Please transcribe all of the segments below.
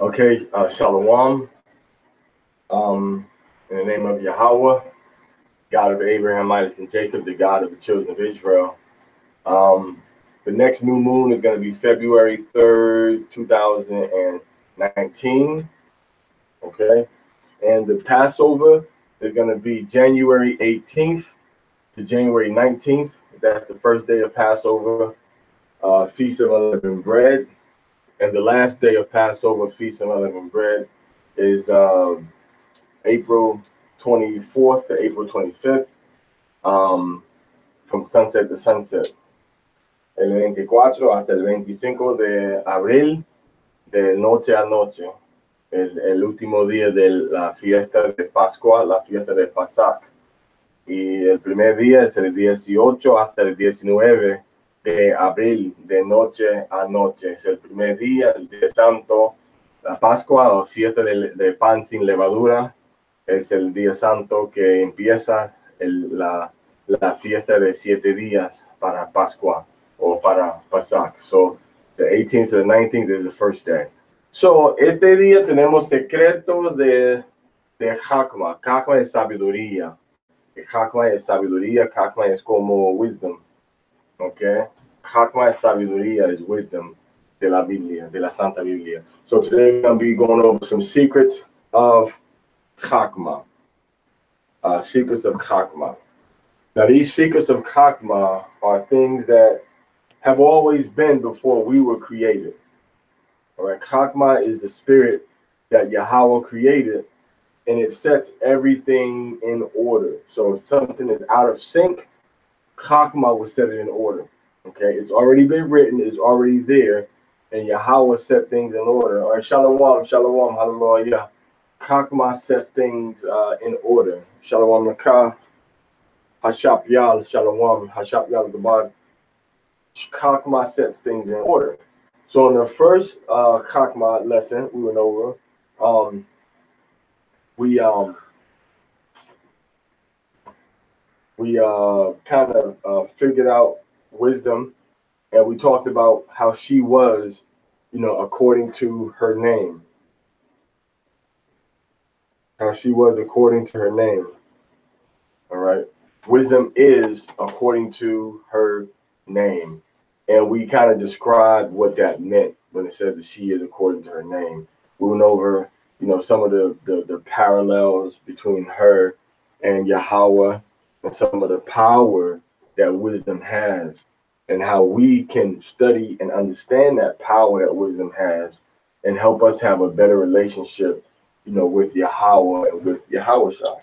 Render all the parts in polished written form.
Okay, Shalom. In the name of Yahweh, God of Abraham, Isaac, and Jacob, the God of the children of Israel. The next new moon is going to be February 3rd, 2019. Okay, and the Passover is going to be January 18th to January 19th. That's the first day of Passover, Feast of Unleavened Bread. And the last day of Passover, Feast of Unleavened Bread, is April 24th to April 25th, from sunset to sunset. El 24 hasta el 25 de abril, de noche a noche. El último día de la fiesta de Pascua, la fiesta de Pasach. Y el primer día es el 18 hasta el 19 de abril, de noche a noche. Es el primer día, el día santo, la Pascua o fiesta de pan sin levadura. Es el día santo que empieza la fiesta de 7 días para Pascua o para Pasach. So, the 18th to the 19th is the first day. So, este día tenemos secretos de Chaakmah. Chaakmah es sabiduría. Chaakmah es sabiduría. Chaakmah es como wisdom. Okay? Chaakmah es sabiduría, is wisdom de la Biblia, de la Santa Biblia. So today we're going to be going over some secrets of Chaakmah. Secrets of Chaakmah. Now, these secrets of Chaakmah are things that have always been before we were created. All right, Chaakmah is the spirit that Yahweh created, and it sets everything in order. So if something is out of sync, Chaakmah will set it in order. Okay, it's already been written, it's already there, and Yahweh set things in order. All right, Shalom, Shalom, hallelujah. Chaakmah sets things in order. Shalom Nakah, Hashap Yal, Shalom, Hashap Yal Gabar. Chaakmah sets things in order. So in the first Chaakmah lesson we went over, we kind of figured out wisdom, and we talked about how she was, according to her name. How she was according to her name. All right. Wisdom is according to her name. And we kind of described what that meant when it said that she is according to her name. We went over, some of the parallels between her and Yahweh, and some of the power that wisdom has, and how we can study and understand that power that wisdom has and help us have a better relationship, with Yahweh and with Yahweh Shah.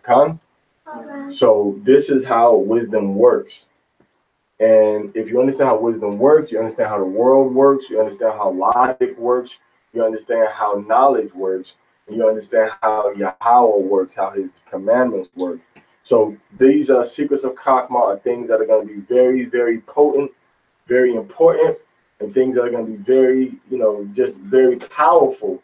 So this is how wisdom works. And if you understand how wisdom works, you understand how the world works, you understand how logic works, you understand how knowledge works, and you understand how Yahweh works, how his commandments work. So these secrets of Chaakmah are things that are going to be very, very potent, very important, and things that are going to be very, just very powerful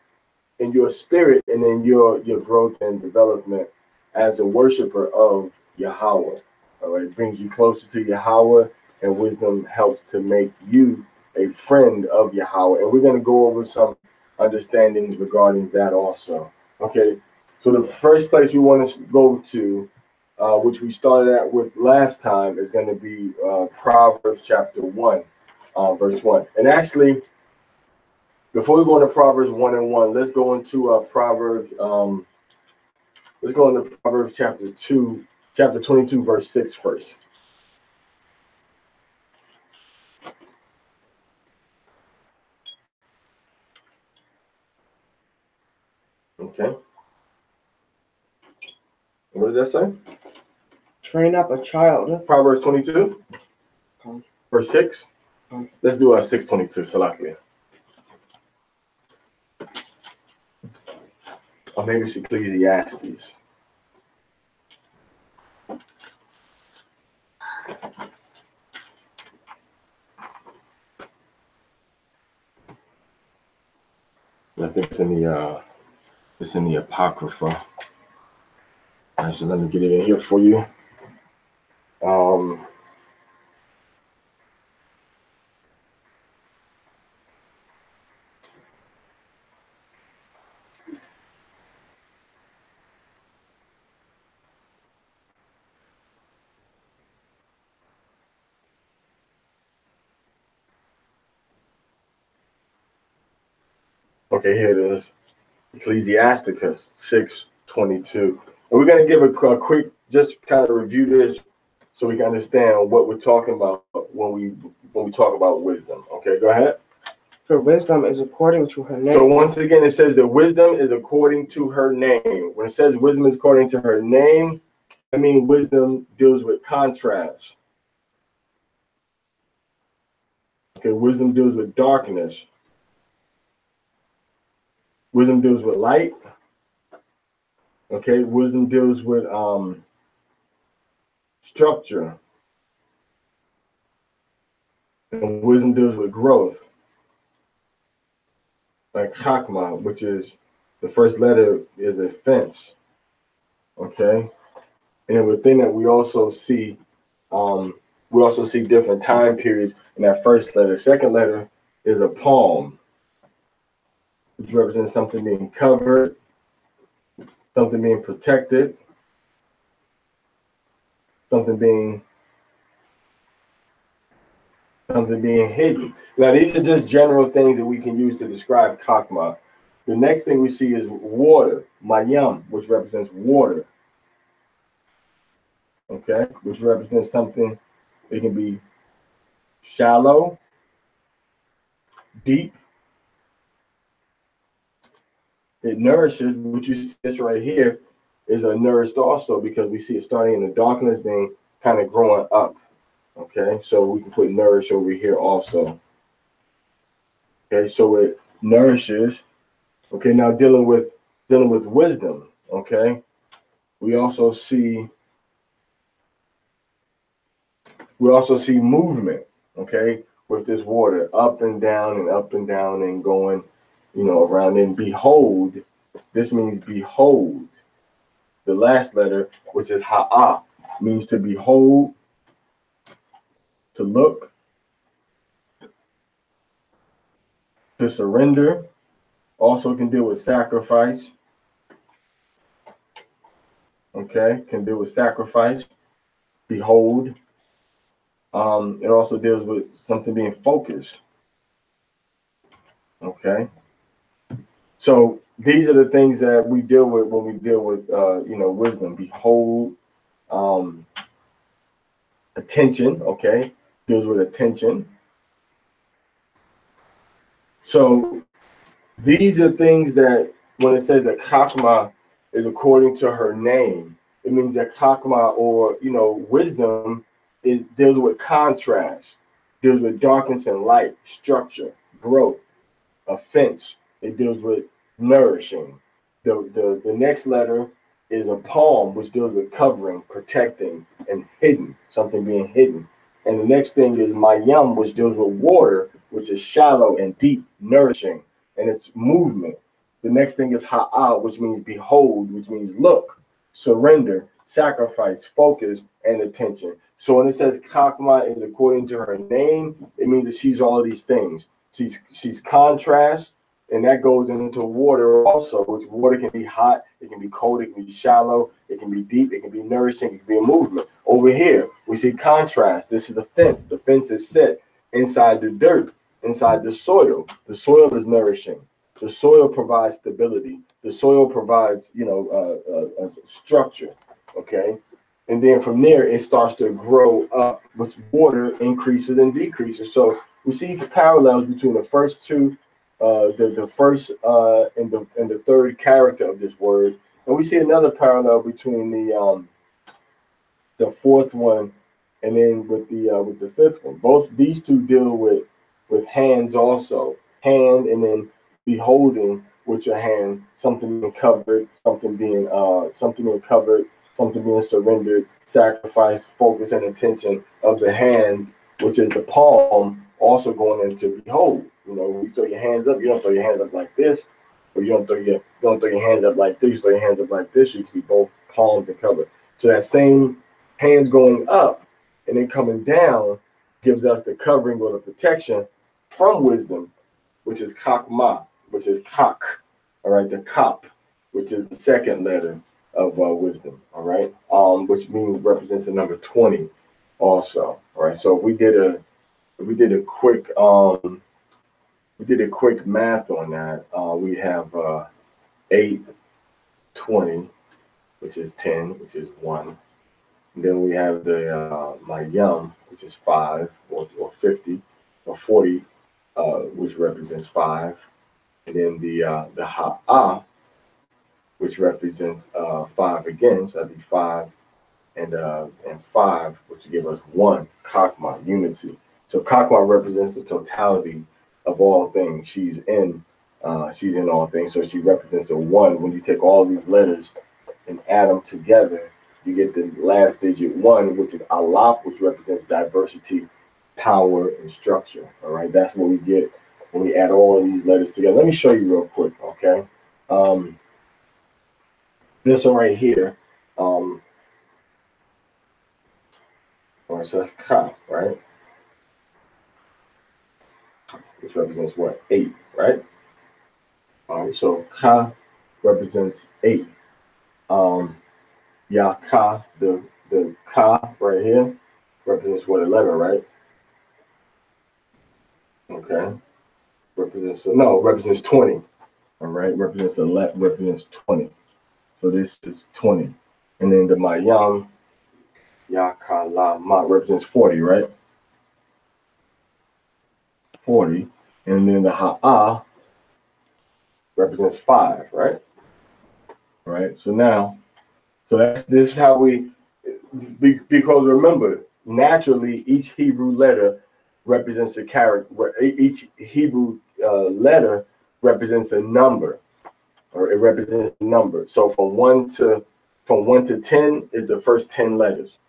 in your spirit and in your growth and development as a worshiper of Yahweh. All right, it brings you closer to Yahweh, and wisdom helps to make you a friend of Yahweh. And we're going to go over some understandings regarding that also. Okay, so the first place we want to go to, which we started out with last time, is going to be Proverbs chapter 1, verse 1. And actually, before we go into Proverbs 1 and 1, let's go into Proverbs. Let's go into Proverbs chapter 22, verse 6 first. Okay. What does that say? Train up a child. Proverbs 22, verse 6. Let's do 6:22, Salakia. Or maybe it's Ecclesiastes. I think it's in the Apocrypha. All right, so let me get it in here for you. Okay, here it is. Ecclesiasticus 6:22. And we're going to give a quick, just kind of review this so we can understand what we're talking about when we talk about wisdom. Okay, go ahead. For wisdom is according to her name. So once again, it says that wisdom is according to her name. When it says wisdom is according to her name, I mean wisdom deals with contrast. Okay, wisdom deals with darkness. Wisdom deals with light. Okay, wisdom deals with structure. And wisdom deals with growth. Like Chaakmah, which is the first letter is a fence. Okay. And then within that we also see different time periods in that first letter. Second letter is a palm, which represents something being covered, something being protected, something being hidden. Now, these are just general things that we can use to describe Chaakmah. The next thing we see is water, mayam, which represents water. Okay, which represents something. It can be shallow, deep. It nourishes, which you see this right here is a nourished also, because we see it starting in the darkness, then kind of growing up. Okay, so we can put nourish over here also. Okay, so it nourishes. Okay, now dealing with wisdom. Okay, we also see movement. Okay, with this water up and down and going, around. And behold, this means behold. The last letter, which is ha'ah, means to behold, to look, to surrender. Also can deal with sacrifice. Okay, can deal with sacrifice. Behold. It also deals with something being focused. Okay. So these are the things that we deal with when we deal with, wisdom. Behold, attention. Okay, deals with attention. So these are things that when it says that Chaakmah is according to her name, it means that Chaakmah, or wisdom, deals with contrast, deals with darkness and light, structure, growth, offense. It deals with nourishing. The next letter is a palm, which deals with covering, protecting, and hidden, something being hidden. And the next thing is mayam, which deals with water, which is shallow and deep, nourishing, and it's movement. The next thing is ha'ah, which means behold, which means look, surrender, sacrifice, focus, and attention. So when it says Chaakmah is according to her name, it means that she's all of these things. She's contrast, and that goes into water also, which water can be hot, it can be cold, it can be shallow, it can be deep, it can be nourishing, it can be a movement. Over here, we see contrast. This is the fence. The fence is set inside the dirt, inside the soil. The soil is nourishing. The soil provides stability. The soil provides, a structure, okay? And then from there, it starts to grow up, which water increases and decreases. So we see the parallels between the first two, the first and the third character of this word, and we see another parallel between the fourth one, and then with the fifth one. Both these two deal with hands also, hand, and then beholding with your hand, something being covered, something being covered, something being surrendered, sacrifice, focus, and attention of the hand, which is the palm, also going into behold. You throw your hands up, you don't throw your hands up like this, or you don't throw your hands up like this, you throw your hands up like this. You see both palms are covered. So that same hands going up and then coming down gives us the covering or the protection from wisdom, which is Chaakmah, which is Chak, all right, the Kap, which is the second letter of wisdom, all right, which means represents the number 20 also, all right. So if we did a quick we did a quick math on that. We have 8, 20, which is 10, which is 1. And then we have the Mayam, which is 5, or 50, or 40, which represents 5. And then the Ha'a, which represents 5 again, so that'd be 5 and 5, which give us 1, Chaakmah, unity. So Chaakmah represents the totality of all things. She's in all things, so she represents a 1. When you take all these letters and add them together, you get the last digit 1, which is Alap, which represents diversity, power, and structure. All right, that's what we get when we add all of these letters together. Let me show you real quick, okay? This one right here, all right, so that's Ka, right? Which represents what? 8, right? All right, so Ka represents 8. Ya Ka, the Ka right here represents what? 11, right? Okay. Represents 20. All right, represents 20. So this is 20. And then the Mayam, Ya Ka La Ma, represents 40, right? 40. And then the Ha'a represents 5, right? All right, so now, this is how we, because remember, naturally, each Hebrew letter represents a character. Each Hebrew letter represents a number, or it represents a number. So from 1 to 10 is the first 10 letters,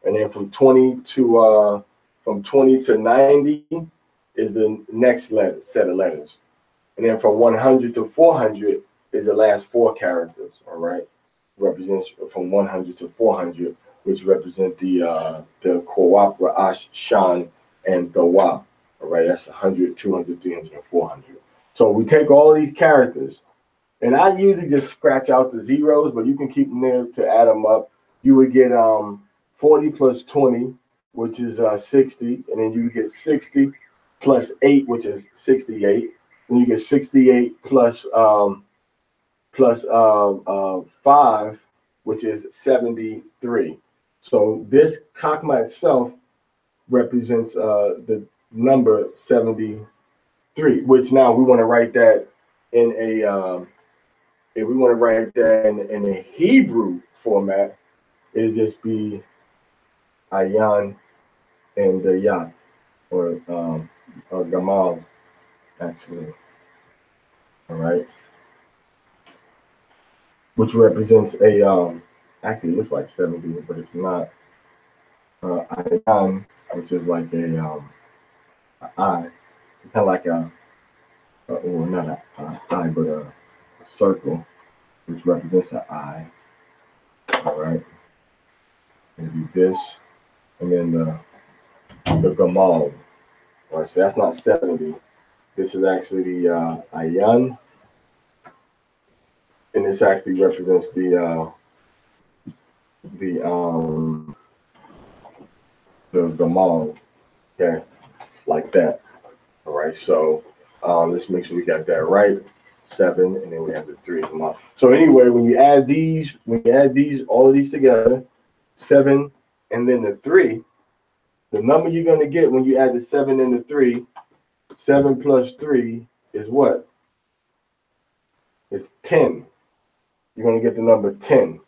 and then from 20 to 90 is the next set of letters, and then from 100 to 400 is the last 4 characters. All right, represents from 100 to 400, which represent the Kowap, Ra'ash, Shan, and the Wa. All right, that's 100, 200, 300, and 400. So we take all of these characters, and I usually just scratch out the zeros, but you can keep them there to add them up. You would get 40 plus 20, which is 60, and then you get 60 plus 8, which is 68. And you get 68 plus 5, which is 73. So this Chaakmah itself represents the number 73, which now we want to write that in a if we want to write that in a Hebrew format, it'd just be Ayan and the Yat, or Gamal, actually. All right, which represents a actually it looks like 70, but it's not. Ayan, which is like a eye, kind of like or not an eye, but a circle, which represents an eye. All right, maybe this, and then the Gamal. All right, so that's not 70. This is actually the Ayan, and this actually represents the Gamal. Okay, like that. All right, so let's make sure we got that right. 7, and then we have the 3 Gamal. So anyway, when you add all of these together, 7 and then the 3, the number you're going to get when you add the 7 and the 3, 7 plus 3 is what? It's 10. You're going to get the number 10.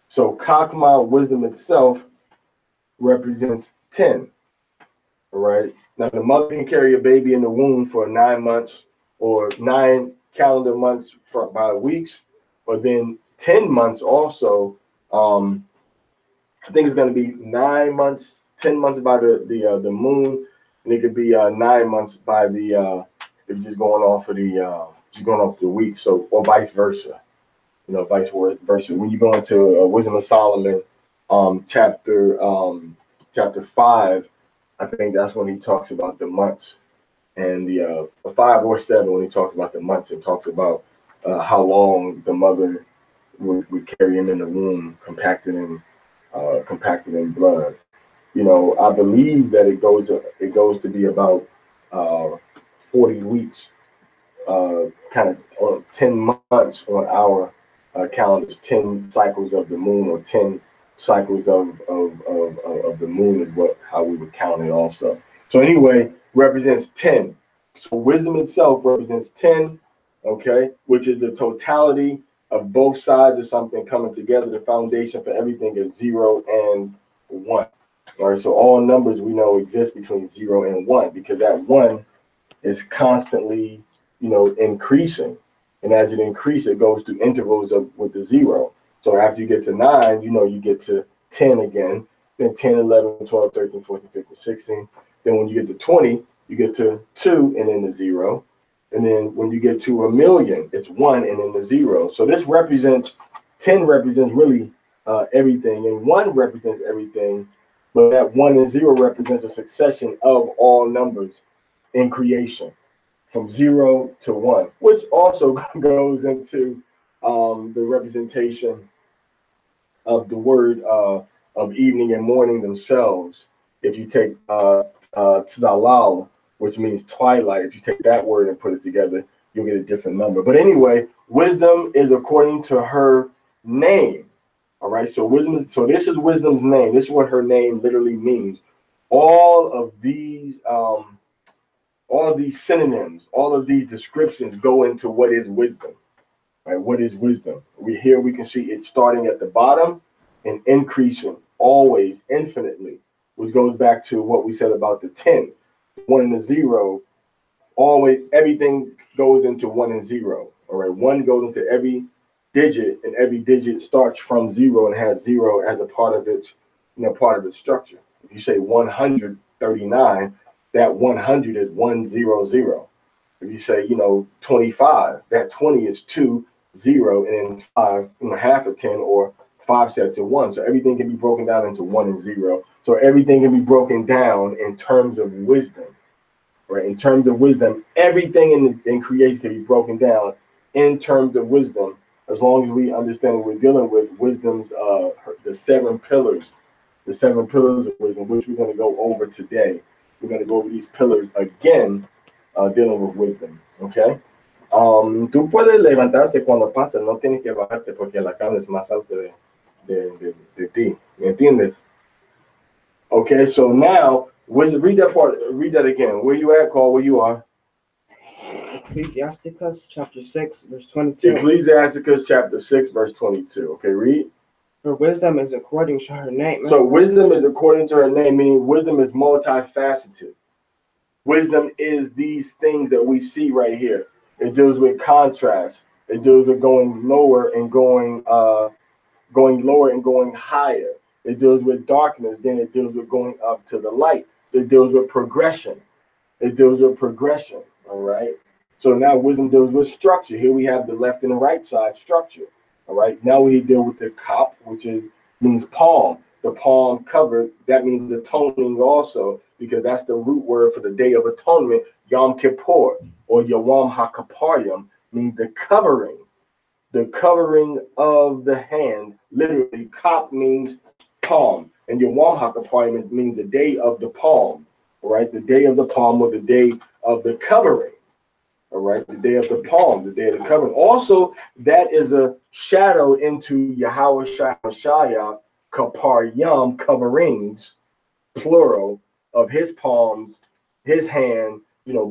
So Chaakmah, wisdom itself, represents 10. All right. Now the mother can carry a baby in the womb for 9 months, or 9 calendar months by weeks, or then 10 months also. I think it's going to be 9 months, 10 months by the moon, and it could be 9 months by the if just going off of the week. So, or vice versa. Vice versa. When you go into Wisdom of Solomon, chapter 5, I think that's when he talks about the months, and the 5 or 7 when he talks about the months, and talks about how long the mother would carry him in the womb, compacted in blood. I believe that it goes to be about 40 weeks kind of on 10 months on our calendars, 10 cycles of the moon, or 10 cycles of the moon is how we would count it also. So anyway, represents 10. So wisdom itself represents 10, okay, which is the totality of both sides of something coming together. The foundation for everything is 0 and 1. All right, so all numbers we know exist between 0 and 1, because that 1 is constantly, increasing. And as it increases, it goes through intervals with the 0. So after you get to 9, you get to 10 again, then 10, 11, 12, 13, 14, 15, 16. Then when you get to 20, you get to 2 and then the 0. And then when you get to 1,000,000, it's 1 and then the 0. So this represents, 10 represents really everything, and 1 represents everything. But that 1 and 0 represents a succession of all numbers in creation, from 0 to 1, which also goes into the representation of the word of evening and morning themselves. If you take tzalal, which means twilight, if you take that word and put it together, you'll get a different number. But anyway, wisdom is according to her name. All right, so so this is wisdom's name. This is what her name literally means. All of these synonyms, all of these descriptions go into what is wisdom. Right? What is wisdom? We can see it starting at the bottom and increasing always infinitely, which goes back to what we said about the 10, 1 and the 0. Always everything goes into 1 and 0. All right, 1 goes into every digit, and every digit starts from 0 and has 0 as a part of its structure. If you say 139, that 100 is 100. If you say 25, that 20 is 2, 0, and then 5, half of 10, or 5 sets of 1. So everything can be broken down into 1 and 0. So everything can be broken down in terms of wisdom. Right? In terms of wisdom, everything in creation can be broken down in terms of wisdom, as long as we understand what we're dealing with. Wisdom's the 7 pillars, of wisdom, which we're going to go over today. We're going to go over these pillars again, dealing with wisdom. Okay. Tú puedes levantarse cuando pases, no tienes que bajarte porque la cama es más alta de ti. ¿Me entiendes? Okay, so now, read that part. Read that again. Where you at, Carl? Where you are? Ecclesiasticus chapter 6, verse 22. Ecclesiasticus chapter 6, verse 22. Okay, read. For wisdom is according to her name. So wisdom is according to her name, meaning wisdom is multifaceted. Wisdom is these things that we see right here. It deals with contrast. It deals with going lower and going lower and going higher. It deals with darkness. Then it deals with going up to the light. It deals with progression. All right. So now wisdom deals with structure. Here we have the left and the right side structure. All right. Now we deal with the kop, which means palm. The palm covered. That means atoning also, because that's the root word for the Day of Atonement. Yom Kippur, or Yawam HaKaparim, means the covering. The covering of the hand. Literally, kop means palm, and Yawam HaKaparim means the day of the palm. All right, the day of the palm, or the day of the covering. All right, the day of the palm, the day of the covering. Also, that is a shadow into Yahweh Shaya Kapar Yam, coverings, plural, of his palms, his hand,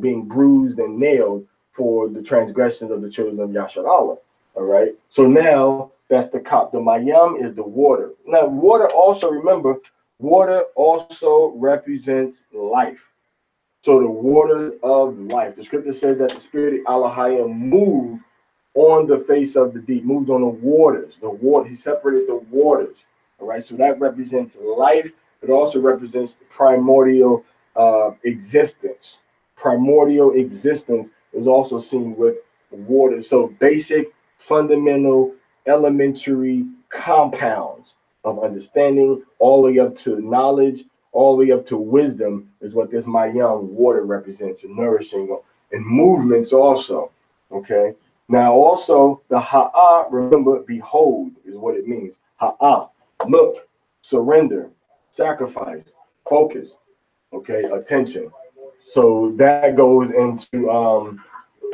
being bruised and nailed for the transgressions of the children of Yasharallah. All right. So now that's the kop. The mayam is the water. Now, water also represents life. So the water of life. The scripture says that the spirit of Elohim moved on the face of the deep, moved on the waters. He separated the waters. All right. So that represents life. It also represents primordial existence. Primordial existence is also seen with water. So basic, fundamental, elementary compounds of understanding, all the way up to knowledge, all the way up to wisdom, is what this mayam, water, represents, nourishing, and movements also. Okay. Now also the ha'ah, remember, behold is what it means. Ha'ah, look, surrender, sacrifice, focus, okay, attention. So that goes into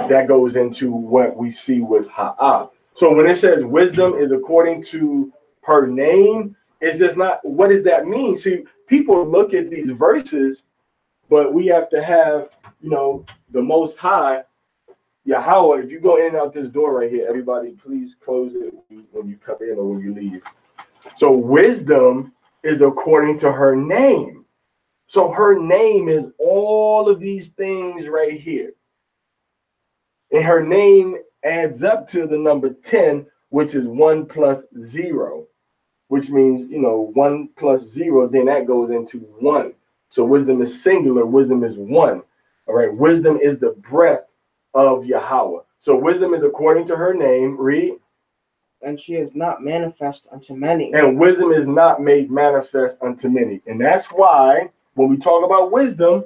that goes into what we see with Ha'ah. So when it says wisdom is according to her name, it's just not, what does that mean? See, people look at these verses, but we have to have, the Most High, Yahweh. If you go in and out this door right here, everybody please close it when you come in or when you leave. So wisdom is according to her name. So her name is all of these things right here. And her name adds up to the number 10, which is 1 plus 0, which means, 1 plus 0, then that goes into 1. So wisdom is singular, wisdom is 1. All right, wisdom is the breath of Yahweh. So wisdom is according to her name. Read. And she is not manifest unto many. And wisdom is not made manifest unto many. And that's why when we talk about wisdom,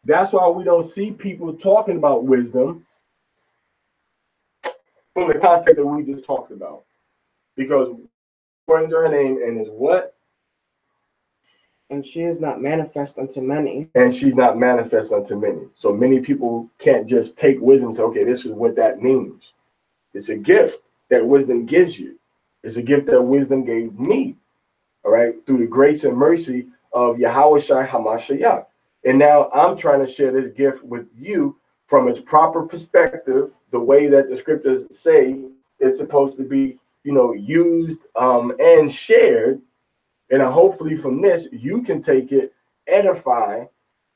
that's why we don't see people talking about wisdom from the context that we just talked about. Because according to her name, and is what? And she is not manifest unto many. And she's not manifest unto many. So many people can't just take wisdom and say, okay, this is what that means. It's a gift that wisdom gives you. It's a gift that wisdom gave me. All right, through the grace and mercy of Yahweh Shai Hamashiach. And now I'm trying to share this gift with you from its proper perspective, the way that the scriptures say it's supposed to be, used and shared. And hopefully from this, you can take it, edify,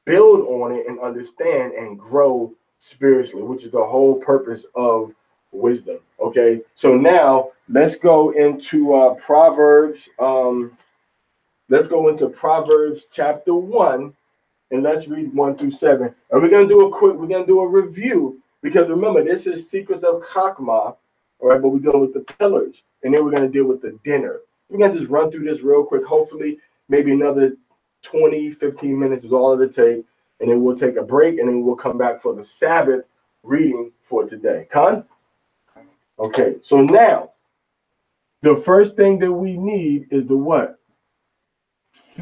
build on it, and understand and grow spiritually, which is the whole purpose of wisdom. Okay, so now let's go into Proverbs. Let's go into Proverbs chapter 1, and let's read 1 through 7. And we're going to do a review, because remember, this is Secrets of Chaakmah, all right, but we're dealing with the pillars, and then we're going to deal with the dinner. We're going to just run through this real quick. Hopefully, maybe another 20, 15 minutes is all it'll take, and then we'll take a break, and then we'll come back for the Sabbath reading for today. Con? Okay, so now, the first thing that we need is the what?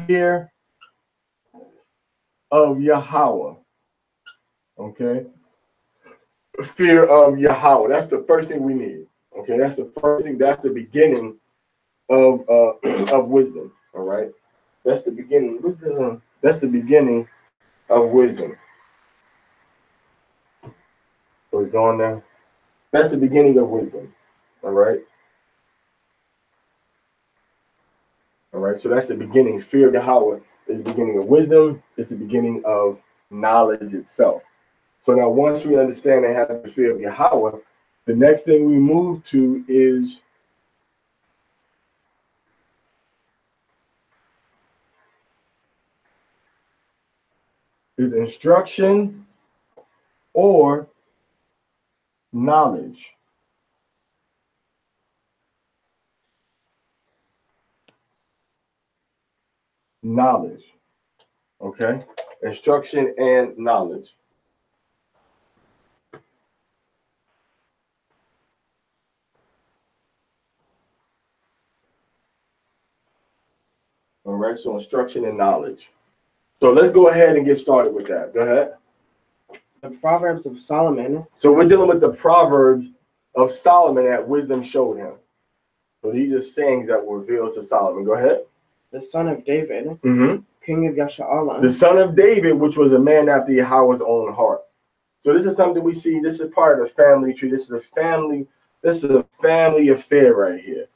Fear of Yahweh. Okay? Fear of Yahweh. That's the first thing we need. Okay, that's the first thing. That's the beginning of wisdom. All right, that's the beginning. That's the beginning of wisdom. What's going on? That's the beginning of wisdom. All right. All right. So that's the beginning. Fear of Yahweh is the beginning of wisdom. It's the beginning of knowledge itself. So now, once we understand and have the fear of Yahweh, the next thing we move to is instruction or knowledge. Knowledge. Okay? Instruction and knowledge. All right, so instruction and knowledge. So let's go ahead and get started with that. Go ahead. The Proverbs of Solomon. So we're dealing with the Proverbs of Solomon that wisdom showed him. So these are sayings that were revealed to Solomon. Go ahead. The son of David, Mm-hmm. king of Yasha'Allah. The son of David, which was a man after Yahweh's own heart. So this is something we see. This is part of the family tree. This is a family affair right here.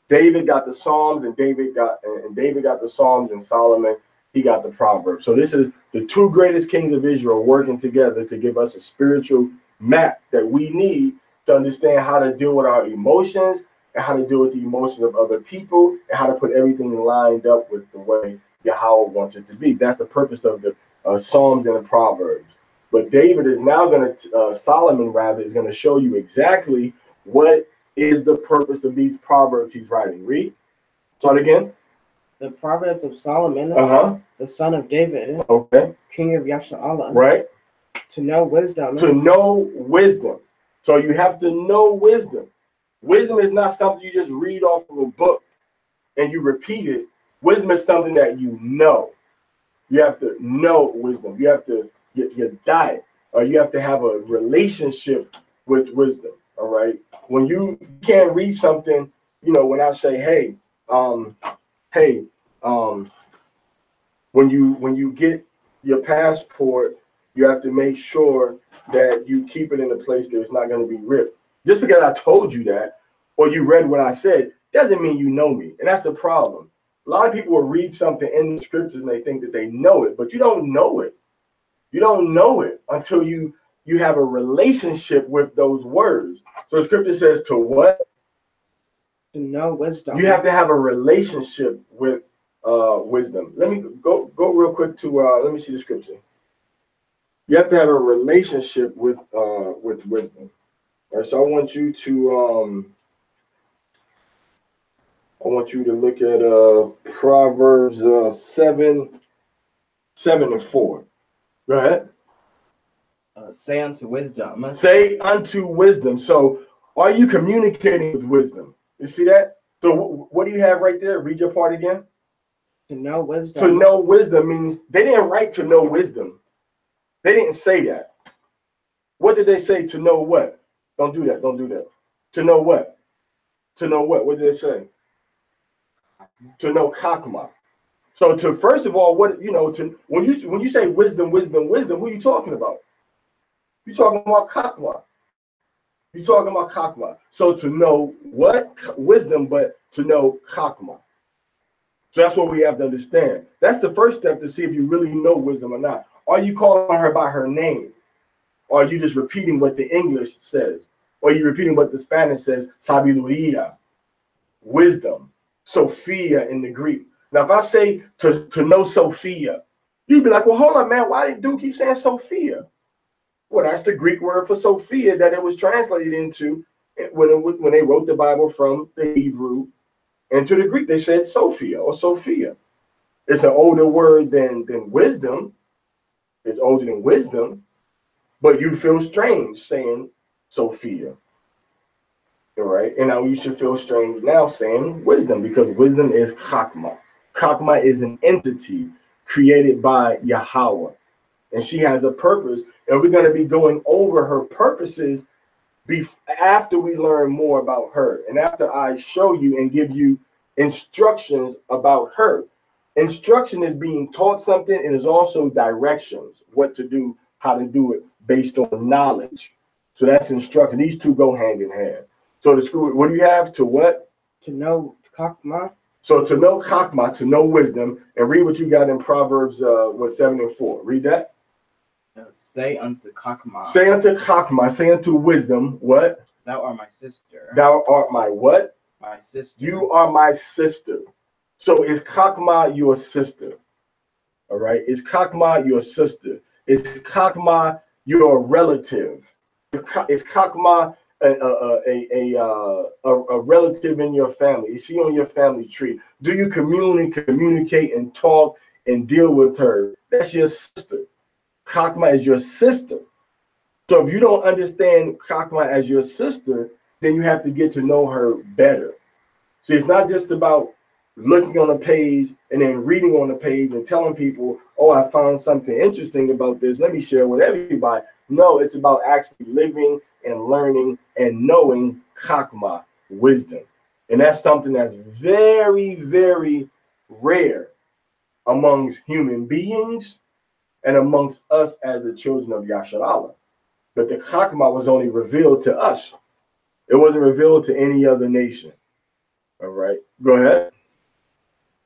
David got the Psalms, and David got the Psalms, and Solomon, he got the Proverbs. So this is the two greatest kings of Israel working together to give us a spiritual map that we need to understand how to deal with our emotions and how to deal with the emotions of other people and how to put everything lined up with the way Yahweh wants it to be. That's the purpose of the Psalms and the Proverbs. But David is now going to, Solomon rather, is going to show you exactly what is the purpose of these Proverbs he's writing. Read. Start again. The Proverbs of Solomon, the son of David, okay, king of Yasha'Allah, right? To know wisdom. To know wisdom. So you have to know wisdom. Wisdom is not something you just read off of a book and you repeat it. Wisdom is something that you know. You have to know wisdom. You have to your diet, or you have to have a relationship with wisdom. All right. When you can't read something, when I say, hey, hey, when you get your passport, you have to make sure that you keep it in a place that it's not going to be ripped. Just because I told you that, or you read what I said, doesn't mean you know me. And that's the problem. A lot of people will read something in the scriptures and they think that they know it, but you don't know it. You don't know it until you have a relationship with those words. So the scripture says to what? To know wisdom. You have to have a relationship with wisdom. Let me go real quick to let me see the scripture. You have to have a relationship with wisdom. All right, so I want you to look at Proverbs 7:4. Go ahead. Say unto wisdom. Say unto wisdom. So are you communicating with wisdom? You see that? So what do you have right there? Read your part again. To know wisdom. To know wisdom means they didn't write to know wisdom. They didn't say that. What did they say? To know what? Don't do that. Don't do that. To know what? To know what? What did they say? To know Chaakmah. So to first of all, what to when you say wisdom, wisdom, wisdom, who are you talking about? You're talking about Chaakmah. You're talking about Chaakmah. So to know what? Wisdom, but to know Chaakmah. So that's what we have to understand. That's the first step to see if you really know wisdom or not. Are you calling her by her name? Or are you just repeating what the English says? Or are you repeating what the Spanish says? Sabiduría, wisdom, Sophia in the Greek. Now, if I say to know Sophia, you'd be like, well, hold on, man. Why did dude keep saying Sophia? Well, that's the Greek word for Sophia that it was translated into when they wrote the Bible from the Hebrew into the Greek. They said Sophia or Sophia. It's an older word than wisdom. It's older than wisdom, but you feel strange saying Sophia. All right, and now you should feel strange now saying wisdom, because wisdom is Chaakmah. Chaakmah is an entity created by Yahweh, and she has a purpose, and we're going to be going over her purposes after we learn more about her, and after I show you and give you instructions about her. Instruction is being taught something, and is also directions, what to do, how to do it based on knowledge. So that's instruction. These two go hand in hand. So the school, what do you have? To what? To know Chaakmah. So to know Chaakmah, to know wisdom, and read what you got in Proverbs 7:4. Read that. Say unto Chaakmah. Say unto Chaakmah, say unto wisdom, what? Thou art my sister. Thou art my what? My sister. You are my sister. So is Chaakmah your sister? All right. Is Chaakmah your sister? Is Chaakmah your relative? Is Chaakmah a relative in your family? Is she on your family tree? Do you communicate and talk and deal with her? That's your sister. Chaakmah is your sister. So if you don't understand Chaakmah as your sister, then you have to get to know her better. See, it's not just about looking on a page and then reading on the page and telling people, oh, I found something interesting about this, let me share with everybody. No, it's about actually living and learning and knowing Chaakmah, wisdom. And that's something that's very, very rare amongst human beings and amongst us as the children of Yasharallah. But the Chaakmah was only revealed to us. It wasn't revealed to any other nation. All right, go ahead.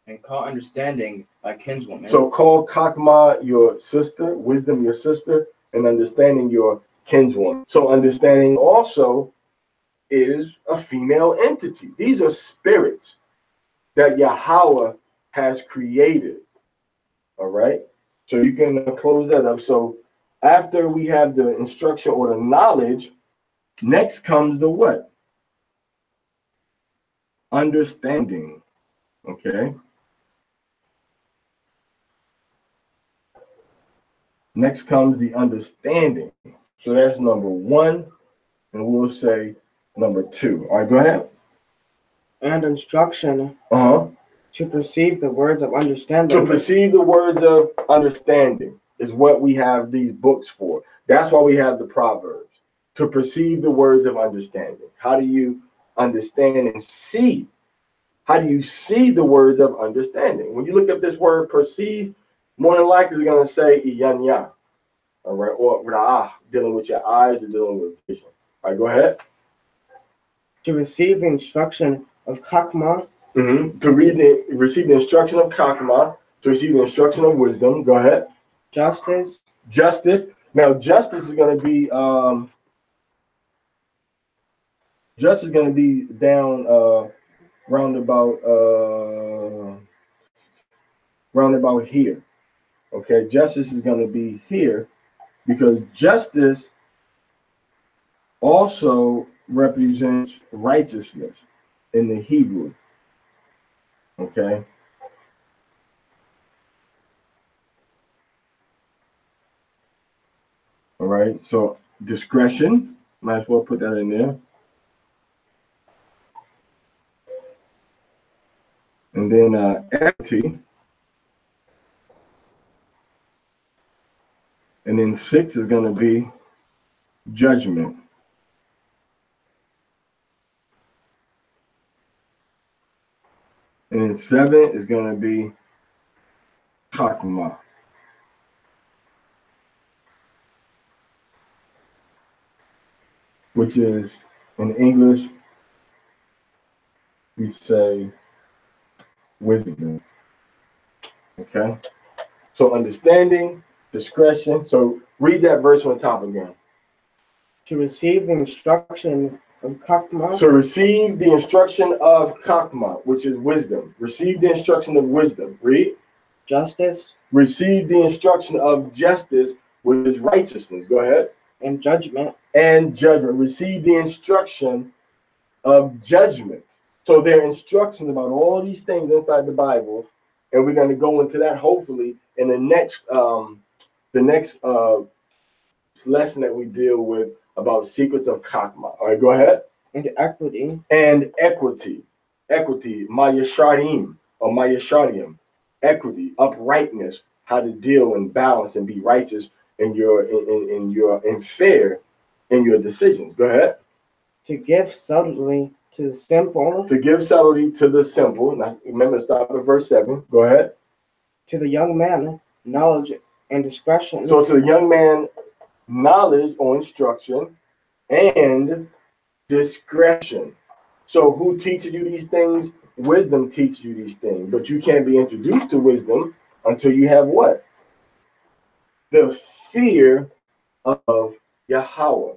And call understanding thy kinswoman. So call Chaakmah your sister, wisdom your sister, and understanding your kinswoman. So understanding also is a female entity. These are spirits that Yahweh has created. All right, so you can close that up. So after we have the instruction or the knowledge, next comes the what? Understanding. Okay. Next comes the understanding. So that's number one, and we'll say number two. All right, go ahead. And instruction. To perceive the words of understanding. To perceive the words of understanding is what we have these books for. That's why we have the Proverbs. To perceive the words of understanding. How do you understand and see? How do you see the words of understanding? When you look up this word perceive, more than likely they're going to say iyanya, all right, or ra'ah, dealing with your eyes or dealing with vision. All right, go ahead. To receive the instruction of Chaakmah. To receive the instruction of Chaakmah, to receive the instruction of wisdom. Go ahead. Justice. Justice. Now, justice is going to be down roundabout here. Okay, justice is going to be here because justice also represents righteousness in the Hebrew. Okay. All right. So discretion, might as well put that in there. And then equity. And then 6 is going to be judgment. And then 7 is going to be Chaakmah. Which is, in English, we say wisdom. Okay? So understanding, discretion. So read that verse on the top again. To receive the instruction of Chaakmah. So receive the instruction of Chaakmah, which is wisdom. Receive the instruction of wisdom. Read. Justice. Receive the instruction of justice, which is righteousness. Go ahead. And judgment. And judgment. Receive the instruction of judgment. So there are instructions about all these things inside the Bible, and we're going to go into that hopefully in the next lesson that we deal with about secrets of Chaakmah. All right, go ahead. And equity. And equity. Equity, mayasharim or mayasharim. Equity, uprightness, how to deal and balance and be righteous in and fair in your decisions. Go ahead. To give subtlety to the simple. To give subtlety to the simple. Now remember, start with verse 7. Go ahead. To the young man, knowledge and discretion. So to the young man, knowledge or instruction and discretion. So who teaches you these things? Wisdom teaches you these things. But you can't be introduced to wisdom until you have what? The fear of Yahweh.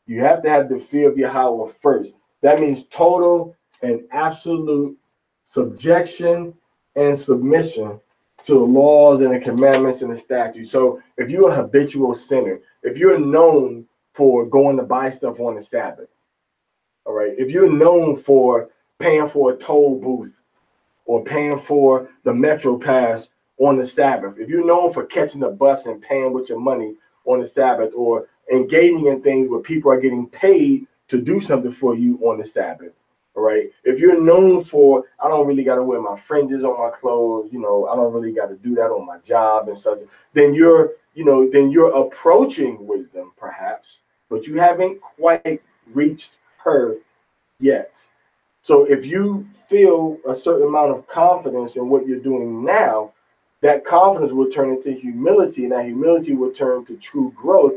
You have to have the fear of Yahweh first. That means total and absolute subjection and submission to the laws and the commandments and the statutes. So if you're a habitual sinner, if you're known for going to buy stuff on the Sabbath, all right, if you're known for paying for a toll booth or paying for the Metro Pass on the Sabbath, if you're known for catching a bus and paying with your money on the Sabbath, or engaging in things where people are getting paid to do something for you on the Sabbath, all right? If you're known for, I don't really got to wear my fringes on my clothes, I don't really got to do that on my job and such, then you're approaching wisdom perhaps, but you haven't quite reached her yet. So if you feel a certain amount of confidence in what you're doing now, that confidence will turn into humility, and that humility will turn to true growth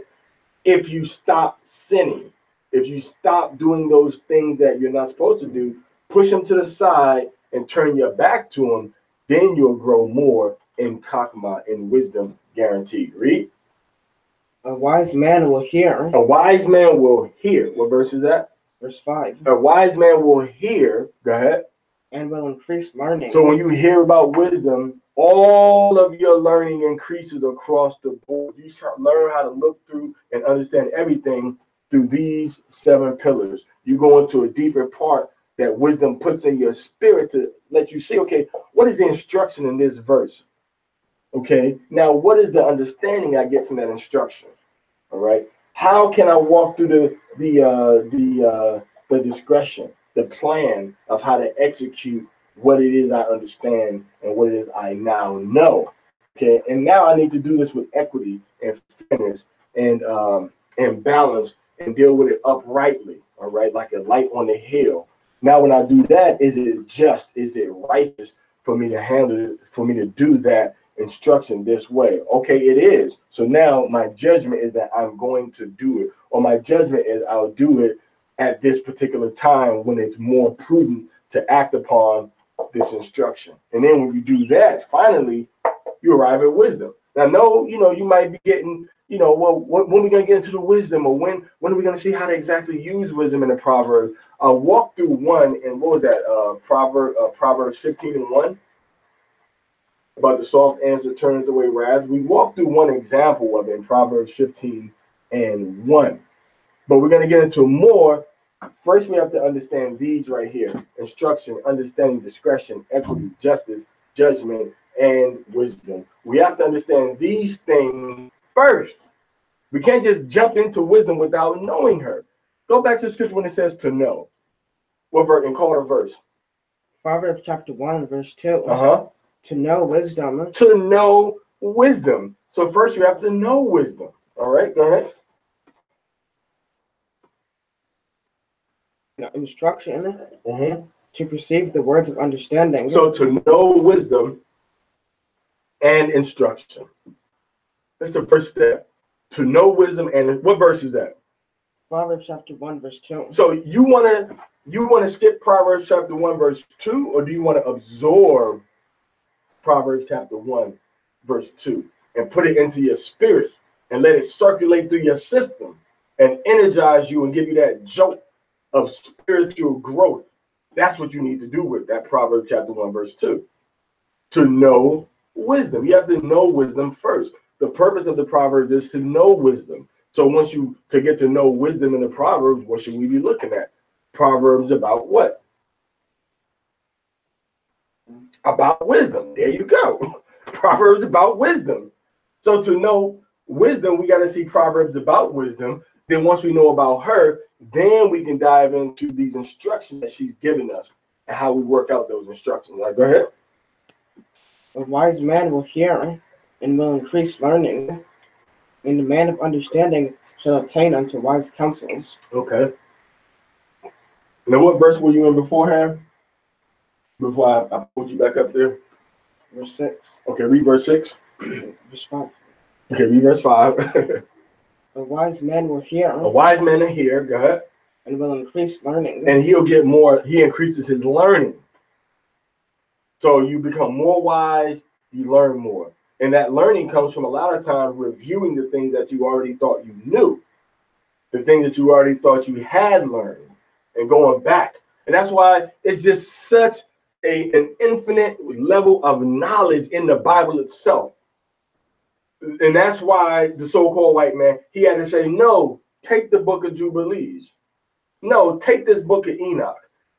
if you stop sinning. If you stop doing those things that you're not supposed to do, push them to the side and turn your back to them, then you'll grow more in Chaakmah, in wisdom, guaranteed. Read. A wise man will hear. A wise man will hear. What verse is that? Verse 5. A wise man will hear. Go ahead. And will increase learning. So when you hear about wisdom, all of your learning increases across the board. You learn how to look through and understand everything through these 7 pillars. You go into a deeper part that wisdom puts in your spirit to let you see, okay, what is the instruction in this verse? Okay, now what is the understanding I get from that instruction? All right, how can I walk through the discretion, the plan of how to execute what it is I understand and what it is I now know. Okay, and now I need to do this with equity and fairness and balance and deal with it uprightly. All right, like a light on the hill. Now, when I do that, is it just? Is it righteous for me to handle it? For me to do that instruction this way? Okay, it is. So now my judgment is that I'm going to do it, or my judgment is I'll do it at this particular time when it's more prudent to act upon this instruction. And then when you do that, finally, you arrive at wisdom. Now, no, you might be getting, well, when are we going to get into the wisdom, or when are we going to see how to exactly use wisdom in the Proverbs? I'll walk through one, and what was that? Proverbs 15:1, about the soft answer turneth away wrath. We walked through one example of it in Proverbs 15:1, but we're going to get into more. First, we have to understand these right here: instruction, understanding, discretion, equity, justice, judgment, and wisdom. We have to understand these things first. We can't just jump into wisdom without knowing her. Go back to the scripture when it says to know. What verse? And call it a verse. Proverbs chapter 1, verse 2. To know wisdom. To know wisdom. So first you have to know wisdom. All right, go ahead. Instruction. To perceive the words of understanding. So to know wisdom and instruction. That's the first step. To know wisdom, and what verse is that? Proverbs chapter 1, verse 2. So you want to skip Proverbs chapter 1, verse 2, or do you want to absorb Proverbs chapter 1, verse 2, and put it into your spirit and let it circulate through your system and energize you and give you that jolt of spiritual growth? That's what you need to do with that Proverbs chapter 1, verse 2. To know wisdom. You have to know wisdom first. The purpose of the Proverbs is to know wisdom. So to get to know wisdom in the Proverbs, what should we be looking at? Proverbs about what? About wisdom. There you go. Proverbs about wisdom. So to know wisdom, we got to see Proverbs about wisdom. Then once we know about her, then we can dive into these instructions that she's given us and how we work out those instructions. All right, go ahead. A wise man will hear and will increase learning, and the man of understanding shall attain unto wise counsels. Okay. Now, what verse were you in beforehand? Before I put you back up there? Verse 6. Okay, read verse 6. Verse 5. Okay, read verse 5. A wise man will hear. A wise man will hear, go ahead. And will increase learning. And he'll get more, he increases his learning. So you become more wise, you learn more. And that learning comes from a lot of times reviewing the things that you already thought you knew, the things that you already thought you had learned, and going back. And that's why it's just such an infinite level of knowledge in the Bible itself. And that's why the so-called white man, he had to say, no, take the book of Jubilees. No, take this book of Enoch.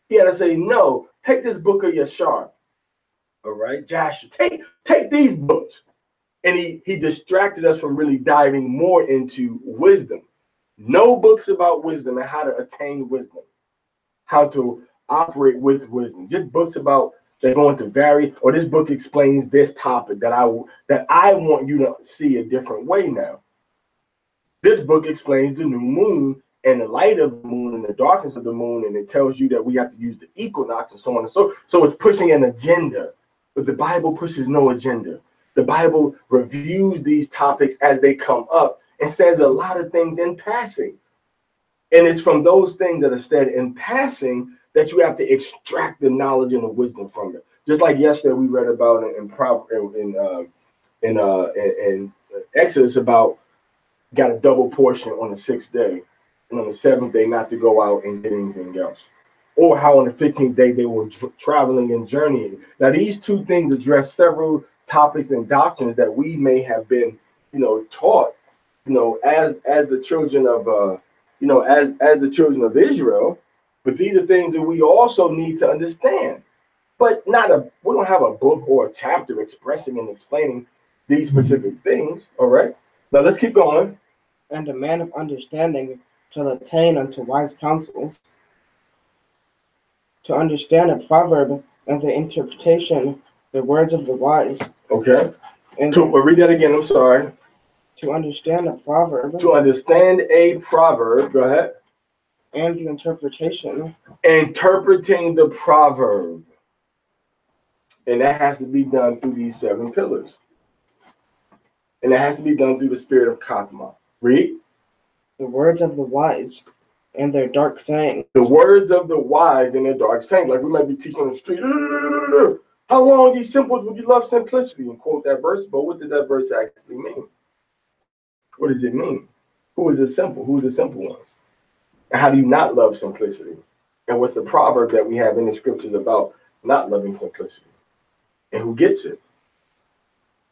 He had to say, no, take this book of Yashar. All right, Joshua, take these books. And he distracted us from really diving more into wisdom. No books about wisdom and how to attain wisdom, how to operate with wisdom. Just books about they're going to vary, or this book explains this topic that I want you to see a different way now. This book explains the new moon and the light of the moon and the darkness of the moon, and it tells you that we have to use the equinox and so on and so it's pushing an agenda, but the Bible pushes no agenda. The Bible reviews these topics as they come up and says a lot of things in passing. And it's from those things that are said in passing that you have to extract the knowledge and the wisdom from it. Just like yesterday we read about in Exodus about got a double portion on the 6th day, and on the 7th day not to go out and get anything else. Or how on the 15th day they were traveling and journeying. Now these two things address several topics and doctrines that we may have been, taught, as the children of, as the children of Israel. But these are things that we also need to understand. But we don't have a book or a chapter expressing and explaining these specific things. All right. Now let's keep going. And a man of understanding shall attain unto wise counsels. To understand a proverb and the interpretation, the words of the wise. Okay. And Read that again. I'm sorry. to understand a proverb. To understand a proverb. Go ahead. And the interpretation. Interpreting the proverb. And that has to be done through these 7 pillars. And it has to be done through the spirit of Chaakmah. Read. The words of the wise and their dark sayings. The words of the wise and their dark sayings. Like we might be teaching on the street. How long, ye simples, would you love simplicity? And quote that verse. But what did that verse actually mean? What does it mean? Who is the simple? Who is the simple ones? And how do you not love simplicity? And what's the proverb that we have in the scriptures about not loving simplicity? And who gets it?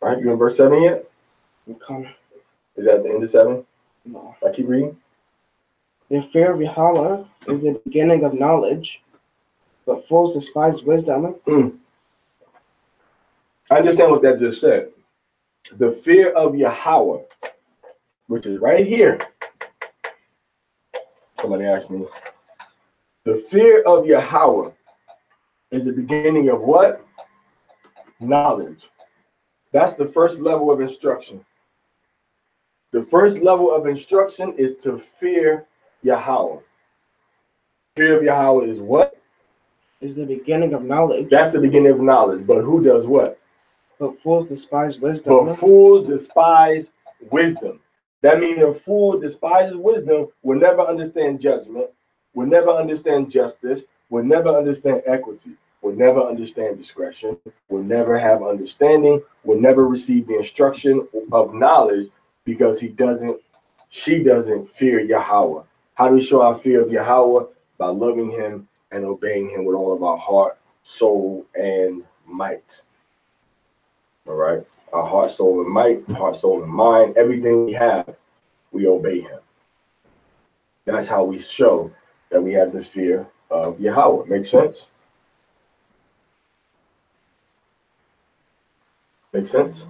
Right? You in verse 7 yet? Okay. Is that the end of 7? No. I keep reading. The fear of Yahweh is the beginning of knowledge, but fools despise wisdom. I understand what that just said. The fear of Yahweh, which is right here. Somebody asked me. The fear of Yahweh is the beginning of what? Knowledge. That's the first level of instruction. The first level of instruction is to fear Yahweh. Fear of Yahweh is what? Is the beginning of knowledge. That's the beginning of knowledge. But who does what? But fools despise wisdom. But fools despise wisdom. That means a fool despises wisdom will never understand judgment, will never understand justice, will never understand equity, will never understand discretion, will never have understanding, will never receive the instruction of knowledge because she doesn't fear Yahweh. How do we show our fear of Yahweh? By loving him and obeying him with all of our heart, soul, and might. All right? Our heart, soul, and might, heart, soul, and mind, everything we have, we obey him. That's how we show that we have the fear of Yahweh. Make sense? Make sense?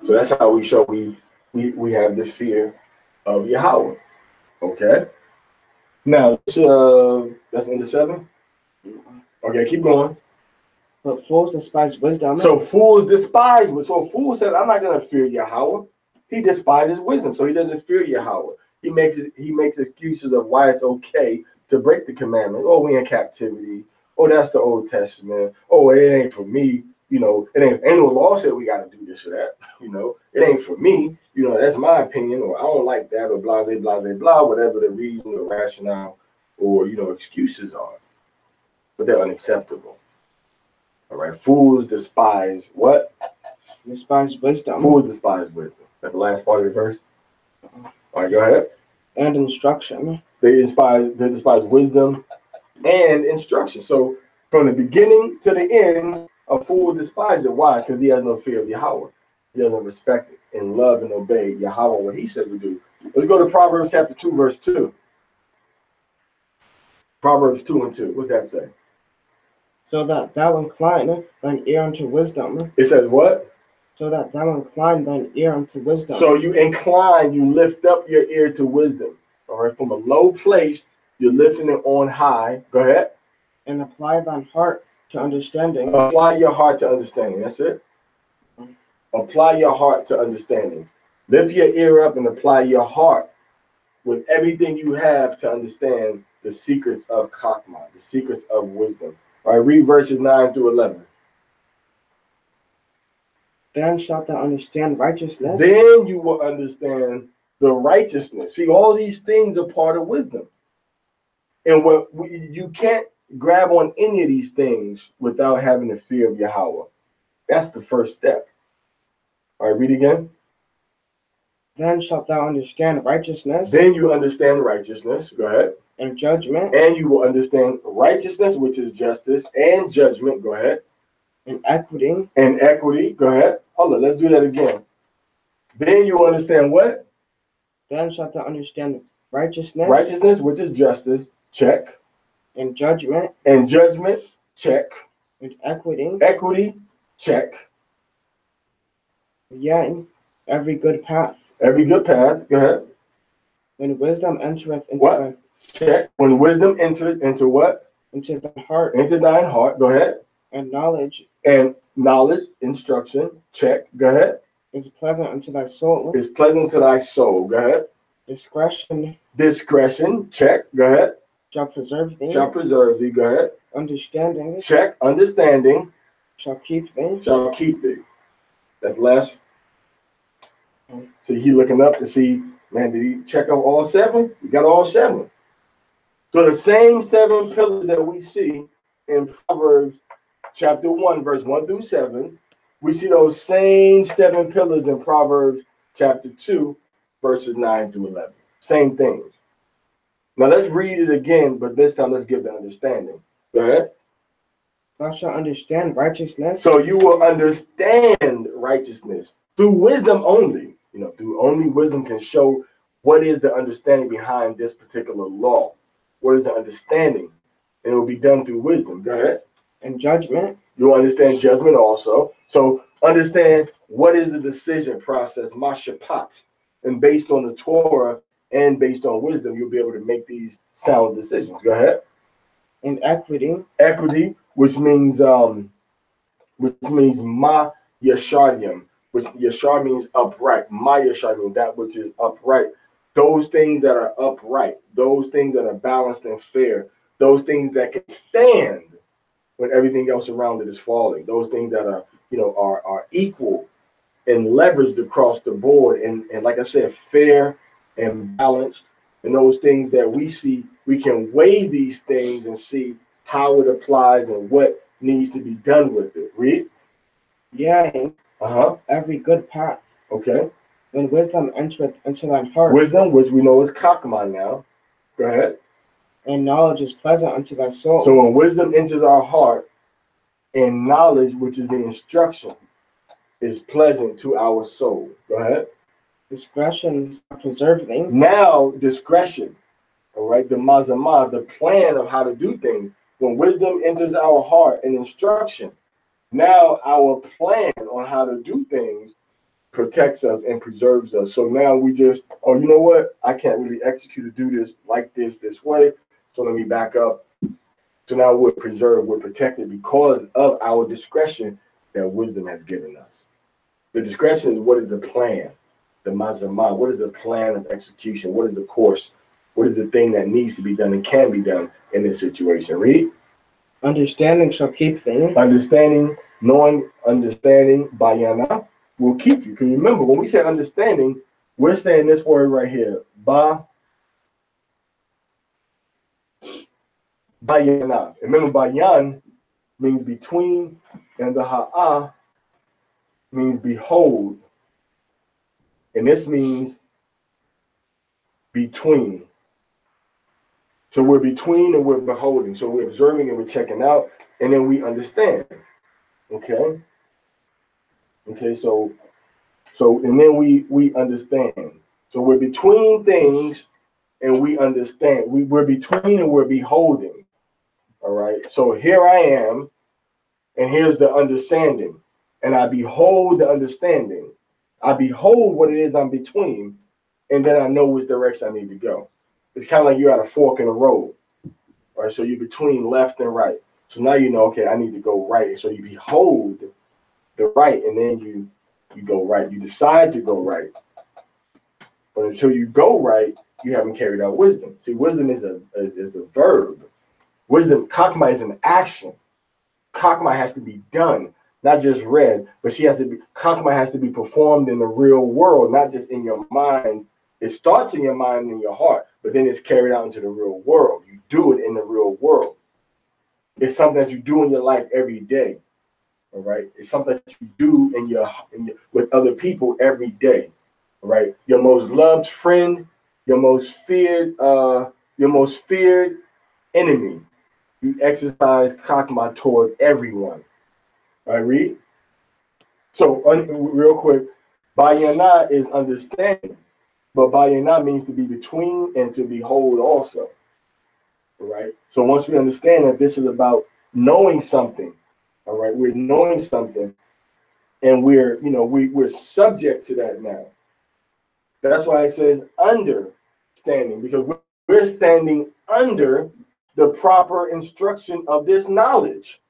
So that's how we show we have the fear of Yahweh. Okay? Now, that's the end of 7? Okay, keep going. But fools despise wisdom. So fools despise. So a fool says, I'm not going to fear Yahweh. He despises wisdom, so he doesn't fear Yahweh. He makes excuses of why it's okay to break the commandment. Oh, we in captivity. Oh, that's the Old Testament. Oh, it ain't for me. You know, ain't no law said we got to do this or that. You know, it ain't for me. You know, that's my opinion, or I don't like that, or blah, blah, blah, blah, whatever the reason or rationale or, excuses are. But they're unacceptable. All right. Fools despise what? Despise wisdom. Fools despise wisdom. That's the last part of the verse. All right, go ahead. And instruction. They despise wisdom and instruction. So from the beginning to the end, a fool despises it. Why? Because he has no fear of Yahweh. He doesn't respect it and love and obey Yahweh, what he said to do. Let's go to Proverbs chapter 2, verse 2. Proverbs 2 and 2. What's that say? So that thou incline thine ear unto wisdom. It says what? So that thou incline thine ear unto wisdom. So you incline, you lift up your ear to wisdom. All right, from a low place, you're lifting it on high. Go ahead. And apply thine heart to understanding. Apply your heart to understanding. That's it. Apply your heart to understanding. Lift your ear up and apply your heart with everything you have to understand the secrets of Chaakmah, the secrets of wisdom. All right, read verses 9 through 11. Then shalt thou understand righteousness. Then you will understand the righteousness. See, all these things are part of wisdom. And you can't grab on any of these things without having the fear of Yahweh. That's the first step. All right, read again. Then shalt thou understand righteousness. Then you understand righteousness. Go ahead. And judgment. And you will understand righteousness, which is justice, and judgment. Go ahead. And equity. And equity. Go ahead. Hold on. Let's do that again. Then you understand what? Then shalt thou understand righteousness. Righteousness, which is justice. Check. And judgment. And judgment. Check. And equity. Equity. Check. Yea, every good path. Every good path. Go ahead. When wisdom entereth into what? Thine, check. When wisdom enters into what? Into thine heart. Into thine heart. Go ahead. And knowledge instruction, check, go ahead. Is pleasant unto thy soul. Is pleasant to thy soul, go ahead. Discretion, check, go ahead. Shall preserve thee. Shall preserve thee, go ahead. Understanding. Check, understanding. Shall keep thee. Shall keep thee. That last. So he looking up to see, man, did he check out all 7? We got all 7. So the same 7 pillars that we see in Proverbs chapter 1, verse 1 through 7, we see those same 7 pillars in Proverbs chapter 2, verses 9 through 11. Same things. Now let's read it again, but this time let's give the understanding. Go ahead. Thou shalt understand righteousness. So you will understand righteousness through wisdom only. You know, through only wisdom can show what is the understanding behind this particular law. What is the understanding? And it will be done through wisdom. Go ahead. And judgment. You'll understand judgment also. So understand what is the decision process, mashapat. And based on the Torah and based on wisdom, you'll be able to make these sound decisions. Go ahead. And equity. Equity, which means ma yashardim, which yashar means upright. Ma yashar means that which is upright. Those things that are upright, those things that are balanced and fair, those things that can stand when everything else around it is falling, those things that are, are equal and leveraged across the board, and like I said, fair and balanced, and those things that we see, we can weigh these things and see how it applies and what needs to be done with it. Read. Yea. Every good path. Okay. When wisdom entereth into thine heart. Wisdom, which we know is Chaakmah now. Go ahead. And knowledge is pleasant unto thy soul. So when wisdom enters our heart, and knowledge, which is the instruction, is pleasant to our soul. Go ahead. Discretion shall preserve thee. Now, discretion, all right, the mazamah, the plan of how to do things. When wisdom enters our heart and instruction, now our plan on how to do things protects us and preserves us. So now we just, oh, you know what? I can't really execute or do this like this way. So let me back up. So now we're preserved, we're protected because of our discretion that wisdom has given us. The discretion is what is the plan, the mazamah, what is the plan of execution, what is the course, what is the thing that needs to be done and can be done in this situation. Read. Understanding shall keep thee. Understanding, knowing, understanding, bayana, will keep you. Because remember, when we say understanding, we're saying this word right here, bayana. Remember, bayan means between, and the ha'ah means behold. And this means between. So we're between and we're beholding. So we're observing and we're checking out, and then we understand. Okay. Okay, so and then we understand. So we're between things and we understand. We're between and we're beholding. All right. So here I am, and here's the understanding. And I behold the understanding. I behold what it is I'm between, and then I know which direction I need to go. It's kind of like you're at a fork in the road. Right. So you're between left and right. So now you know, okay, I need to go right. So you behold the right, and then you go right. You decide to go right. But until you go right, you haven't carried out wisdom. See, wisdom is a verb. Wisdom, Chaakmah is an action. Chaakmah has to be done, not just read, but Chaakmah has to be performed in the real world, not just in your mind. It starts in your mind and in your heart, but then it's carried out into the real world. You do it in the real world. It's something that you do in your life every day. All right. It's something that you do in your with other people every day. All right. Your most loved friend, your most feared enemy. You exercise Chaakmah toward everyone. All right, read. So real quick, bayana is understanding, but bayana means to be between and to behold also. All right. So once we understand that this is about knowing something. All right, we're knowing something, and we're subject to that now. That's why it says understanding, because we're standing under the proper instruction of this knowledge.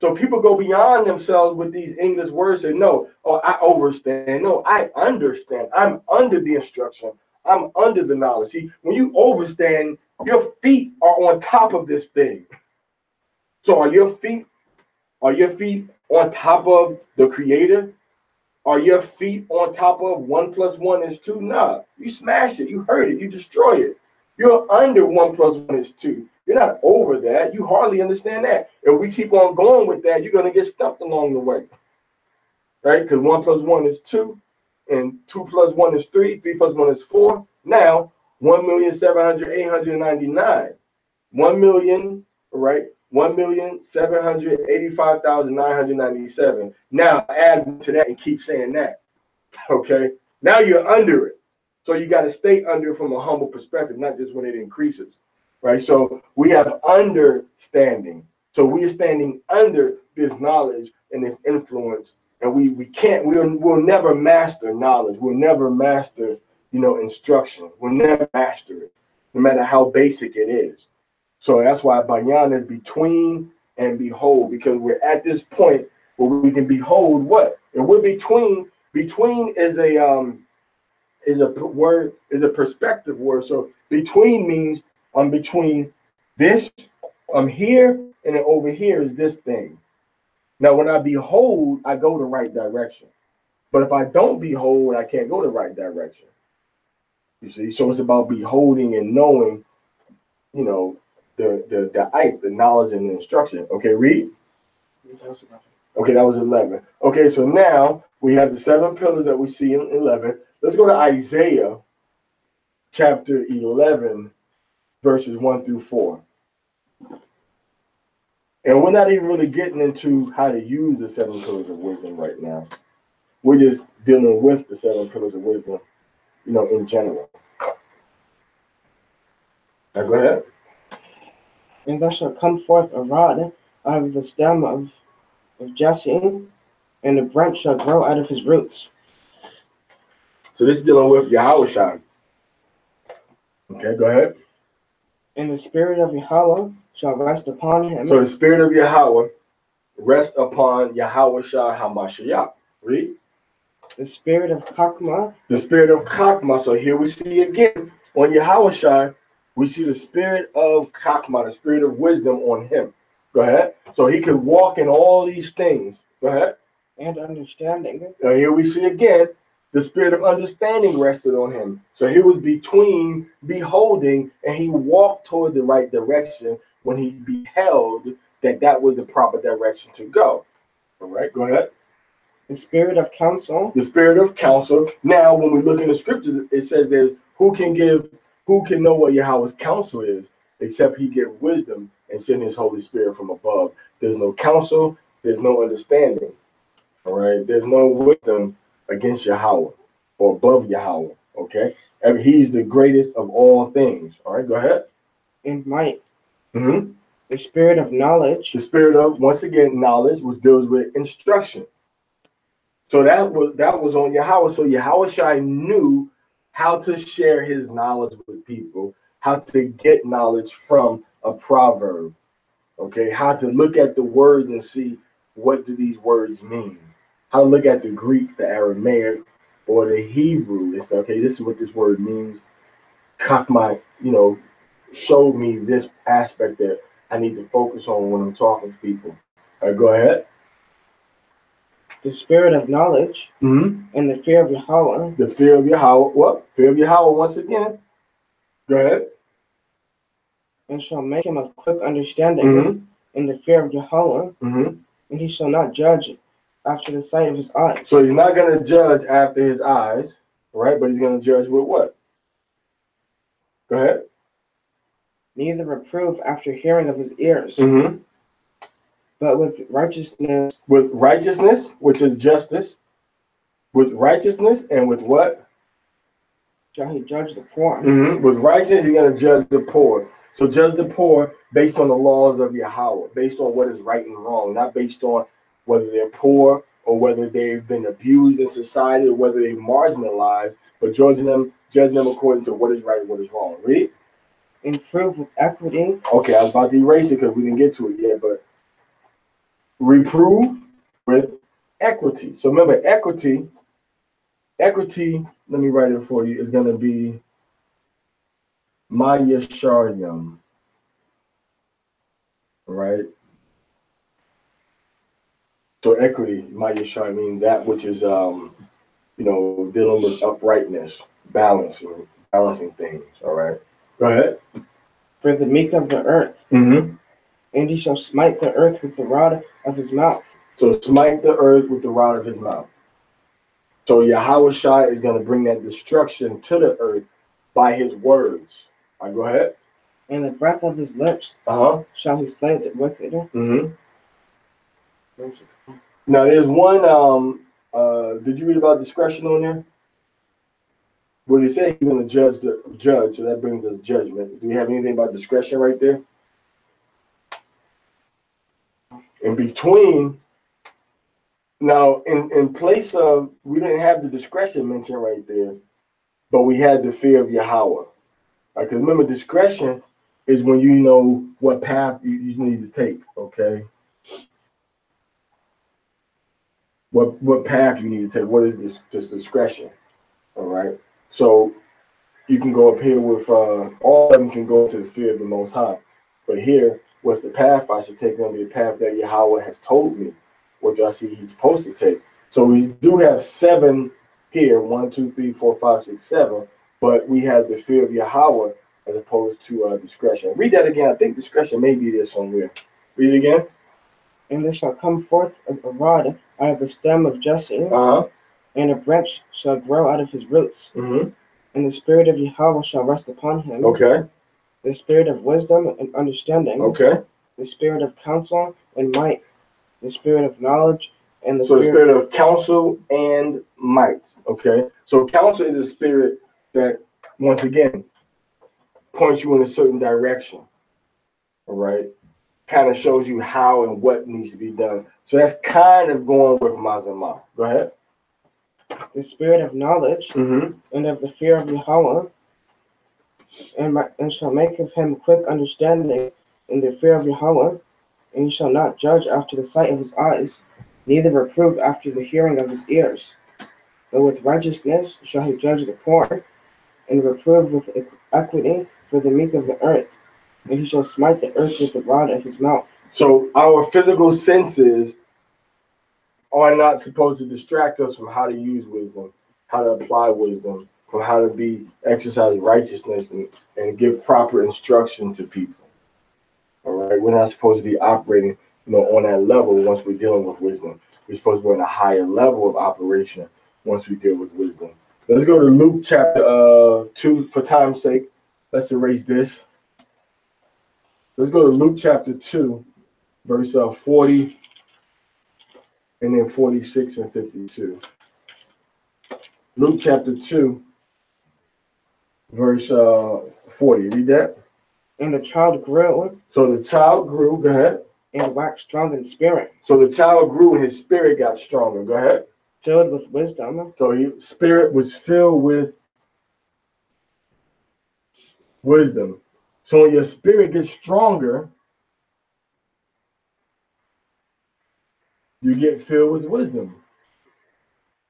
So people go beyond themselves with these English words and no, oh, I overstand. No, I understand. I'm under the instruction. I'm under the knowledge. See, when you overstand, your feet are on top of this thing. So are your feet on top of the creator? Are your feet on top of 1 + 1 is 2? Nah, you smash it, you hurt it, you destroy it. You're under 1 + 1 is 2. You're not over that. You hardly understand that. If we keep on going with that, you're going to get stumped along the way. Right? Because 1 + 1 is 2, and 2 + 1 is 3, 3 + 1 is 4. Now, 1,700,899. 1 million, right? 1,785,997. Now add to that and keep saying that. Okay. Now you're under it. So you got to stay under from a humble perspective, not just when it increases. Right. So we have understanding. So we are standing under this knowledge and this influence. And we'll never master knowledge. We'll never master, instruction. We'll never master it, no matter how basic it is. So that's why Banyan is between and behold, because we're at this point where we can behold what? And we're between. Between is a word, is a perspective word. So between means I'm between this, I'm here, and then over here is this thing. Now when I behold, I go the right direction. But if I don't behold, I can't go the right direction. You see, so it's about beholding and knowing, the knowledge and the instruction. Okay, read. Okay, that was 11. Okay, so now we have the 7 pillars that we see in 11. Let's go to Isaiah chapter 11, verses 1 through 4. And we're not even really getting into how to use the 7 pillars of wisdom right now. We're just dealing with the 7 pillars of wisdom, in general. Now go ahead. And there shall come forth a rod out of the stem of Jesse, and a branch shall grow out of his roots. So this is dealing with Yahushua. Okay, go ahead. And the spirit of Yahweh shall rest upon him. So the spirit of Yahweh rest upon Yahushua HaMashiach. Read. The spirit of Chaakmah. The spirit of Chaakmah. So here we see again on Yahushua, we see the spirit of Chaakmah, the spirit of wisdom on him. Go ahead. So he could walk in all these things. Go ahead. And understanding. Now here we see again, the spirit of understanding rested on him. So he was between beholding and he walked toward the right direction when he beheld that was the proper direction to go. All right, go ahead. The spirit of counsel. The spirit of counsel. Now, when we look in the scriptures, it says there's who can know what Yahweh's counsel is, except he give wisdom and send his Holy Spirit from above. There's no counsel, there's no understanding. All right, there's no wisdom against Yahweh or above Yahweh. Okay, and he's the greatest of all things. All right, go ahead. And might. Mm-hmm. The spirit of knowledge. The spirit of, once again, knowledge, which deals with instruction. So that was on Yahweh. So Yahushua knew how to share his knowledge with people, how to get knowledge from a proverb. Okay, how to look at the words and see what do these words mean. How to look at the Greek, the Aramaic, or the Hebrew. It's okay, this is what this word means. Chaakmah, showed me this aspect that I need to focus on when I'm talking to people. All right, go ahead. The spirit of knowledge, mm-hmm. and the fear of Yahweh. The fear of Yahweh. What? Fear of Yahweh once again. Go ahead. And shall make him of quick understanding, mm-hmm. in the fear of Yahweh, mm-hmm. and he shall not judge after the sight of his eyes. So he's not going to judge after his eyes, right? But he's going to judge with what? Go ahead. Neither reprove after hearing of his ears, mm-hmm. but with righteousness. With righteousness, which is justice. With righteousness and with what? Shall he judge the poor. mm-hmm. With righteousness, he's going to judge the poor. So judge the poor based on the laws of Yahweh, based on what is right and wrong, not based on whether they're poor or whether they've been abused in society or whether they're marginalized, but judging them according to what is right and what is wrong. Read. Improve with equity. Okay, I was about to erase it because we didn't get to it yet, but reprove with equity. So remember, equity, let me write it for you, is going to be Mayasharyam, right? So equity, Mayasharyam, means that which is, dealing with uprightness, balancing things, all right? Go ahead. For the meek of the earth, Mm-hmm. and he shall smite the earth with the rod of his mouth. So smite the earth with the rod of his mouth. So Yahweh Shai is going to bring that destruction to the earth by his words. All right, go ahead. And the breath of his lips shall he slay the wicked. Mm-hmm. Now there's one, did you read about discretion on there? Well, he said he's going to judge the judge, so that brings us judgment. Do you have anything about discretion right there? In between, now in place of, we didn't have the discretion mentioned right there, but we had the fear of Yahweh. Because remember, discretion is when you know what path you need to take, okay? What path you need to take. What is this discretion, all right? So you can go up here with, all of them can go to the fear of the Most High. But here, what's the path I should take? Going to be the path that Yahweh has told me, what do I see he's supposed to take. So we do have 7 here, 1, 2, 3, 4, 5, 6, 7, but we have the fear of Yahweh as opposed to discretion. Read that again. I think discretion may be there somewhere. Read it again. And there shall come forth a rod out of the stem of Jesse, and a branch shall grow out of his roots. Mm-hmm. And the spirit of Yahweh shall rest upon him. Okay. The spirit of wisdom and understanding. Okay. The spirit of counsel and might. The spirit of knowledge and the spirit of counsel and might. Okay. So counsel is a spirit that, once again, points you in a certain direction. All right. Kind of shows you how and what needs to be done. So that's kind of going with Mazamah. Go ahead. The spirit of knowledge and of the fear of Yahweh, and shall make of him quick understanding in the fear of Yahweh, and he shall not judge after the sight of his eyes, neither reprove after the hearing of his ears. But with righteousness shall he judge the poor, and reprove with equity for the meek of the earth, and he shall smite the earth with the rod of his mouth. So our physical senses are not supposed to distract us from how to use wisdom, how to apply wisdom, from how to exercise righteousness and give proper instruction to people. All right, we're not supposed to be operating, on that level once we're dealing with wisdom. We're supposed to be on a higher level of operation once we deal with wisdom. Let's go to Luke chapter 2 for time's sake. Let's erase this. Let's go to Luke chapter 2, verse 40, and then 46 and 52. Luke chapter 2, verse 40. Read that. And the child grew. So the child grew. Go ahead. And waxed strong in spirit. So the child grew and his spirit got stronger. Go ahead. Filled with wisdom. So his spirit was filled with wisdom. So when your spirit gets stronger, you get filled with wisdom.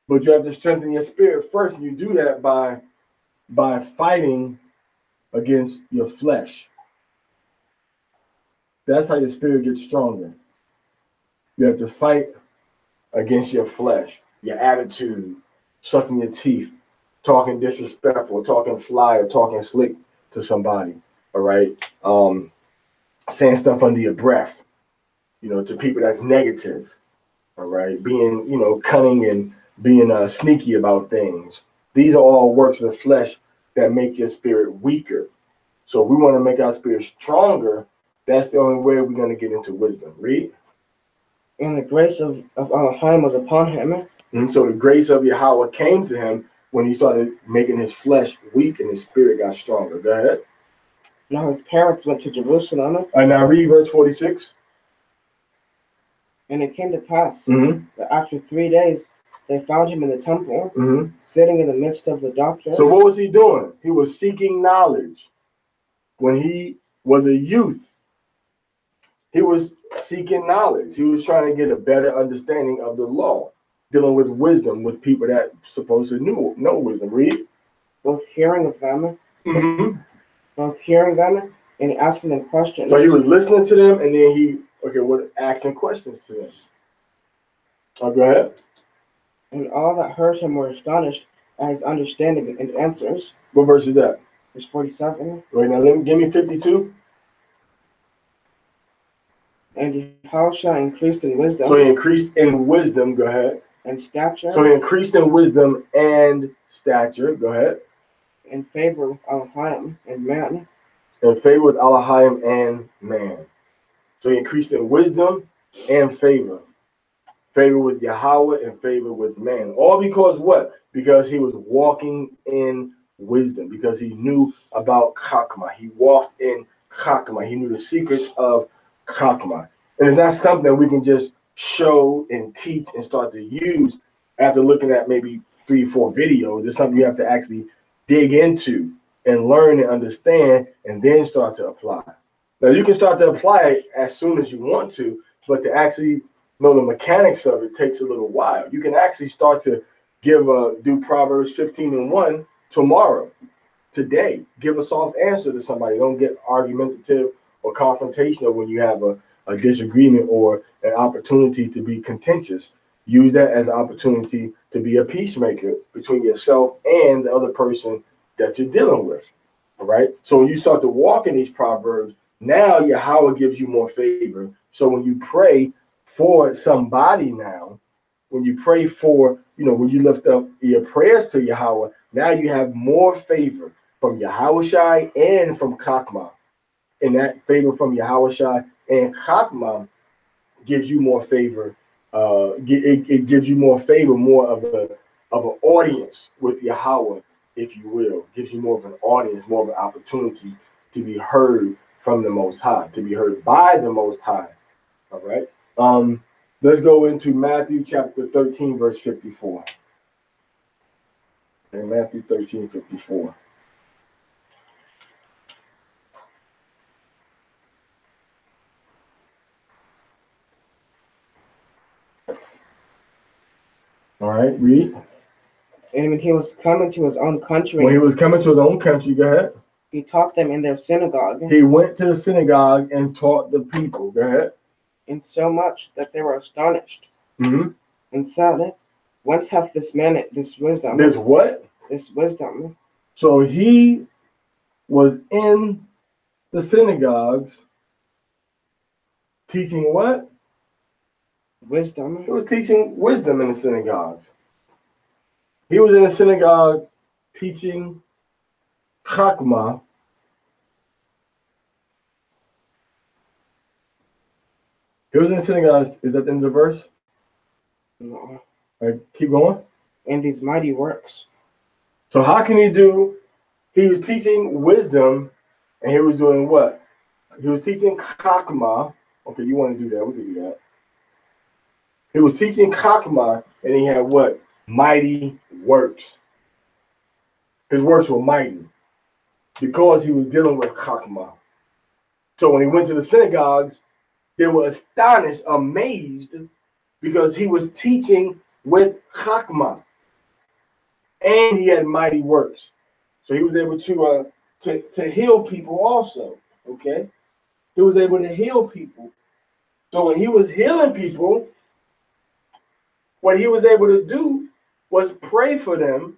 But you have to strengthen your spirit first. And you do that by fighting against your flesh. That's how your spirit gets stronger. You have to fight against your flesh, your attitude, sucking your teeth, talking disrespectful, talking fly, or talking slick to somebody. All right, saying stuff under your breath, to people that's negative. All right, being cunning and being sneaky about things. These are all works of the flesh that make your spirit weaker. So we want to make our spirit stronger. That's the only way we're going to get into wisdom. Read. And the grace of Elohim was upon him. And so the grace of Yahweh came to him when he started making his flesh weak and his spirit got stronger. Go ahead. Now his parents went to Jerusalem. And now read verse 46. And it came to pass that after 3 days they found him in the temple, sitting in the midst of the doctors. So what was he doing? He was seeking knowledge. When he was a youth, he was seeking knowledge. He was trying to get a better understanding of the law, dealing with wisdom with people that supposed to know wisdom. Read. Both hearing of them, Mm-hmm. both hearing them and asking them questions. So he was listening to them, and then was asking questions to them. Oh, go ahead. And all that heard him were astonished at his understanding and answers. What verse is that? Verse 47. Wait, now give me 52. And Yahushua increased in wisdom. So he increased in wisdom. Go ahead. And stature. So he increased in wisdom and stature. Go ahead. In favor with Elohim and man. In favor with Elohim and man. So he increased in wisdom and favor. Favor with Yahweh and favor with man. All because what? Because he was walking in wisdom. Because he knew about Chaakmah. He walked in Chaakmah. He knew the secrets of Chaakmah. And it's not something that we can just show and teach and start to use after looking at maybe 3 or 4 videos. It's something you have to actually dig into and learn and understand and then start to apply. Now, you can start to apply it as soon as you want to, but to actually know the mechanics of it takes a little while. You can actually start to do Proverbs 15:1 tomorrow, today. Give a soft answer to somebody. Don't get argumentative or confrontational when you have a disagreement or an opportunity to be contentious. Use that as an opportunity to be a peacemaker between yourself and the other person that you're dealing with. All right. So when you start to walk in these proverbs, now Yahweh gives you more favor. So when you pray for somebody now, when you pray for, when you lift up your prayers to Yahweh, now you have more favor from Yahushai and from Chaakmah. And that favor from Yahushai and Chaakmah gives you more favor. It gives you more favor, more of an audience with Yahweh, if you will. Gives you more of an audience, more of an opportunity to be heard from the Most High, to be heard by the Most High. All right. Let's go into Matthew chapter 13, verse 54. Okay, Matthew 13, 54. All right, read. And when he was coming to his own country. When he was coming to his own country, go ahead. He taught them in their synagogue. He went to the synagogue and taught the people. Go ahead. And so much that they were astonished. Mm-hmm. And said, whence hath this man this wisdom? This what? This wisdom. So he was in the synagogues teaching what? Wisdom. He was teaching wisdom in the synagogues. He was in the synagogue teaching Chaakmah. He was in the synagogue. Is that in the verse? No. All right, keep going. And these mighty works. So how can he do? He was teaching wisdom, and he was doing what? He was teaching Chaakmah. Okay, you want to do that? We can do that. He was teaching Chaakmah, and he had what? Mighty works. His works were mighty because he was dealing with Chaakmah. So when he went to the synagogues, they were astonished, amazed, because he was teaching with Chaakmah, and he had mighty works. So he was able to heal people also. Okay, he was able to heal people. So when he was healing people, what he was able to do was pray for them,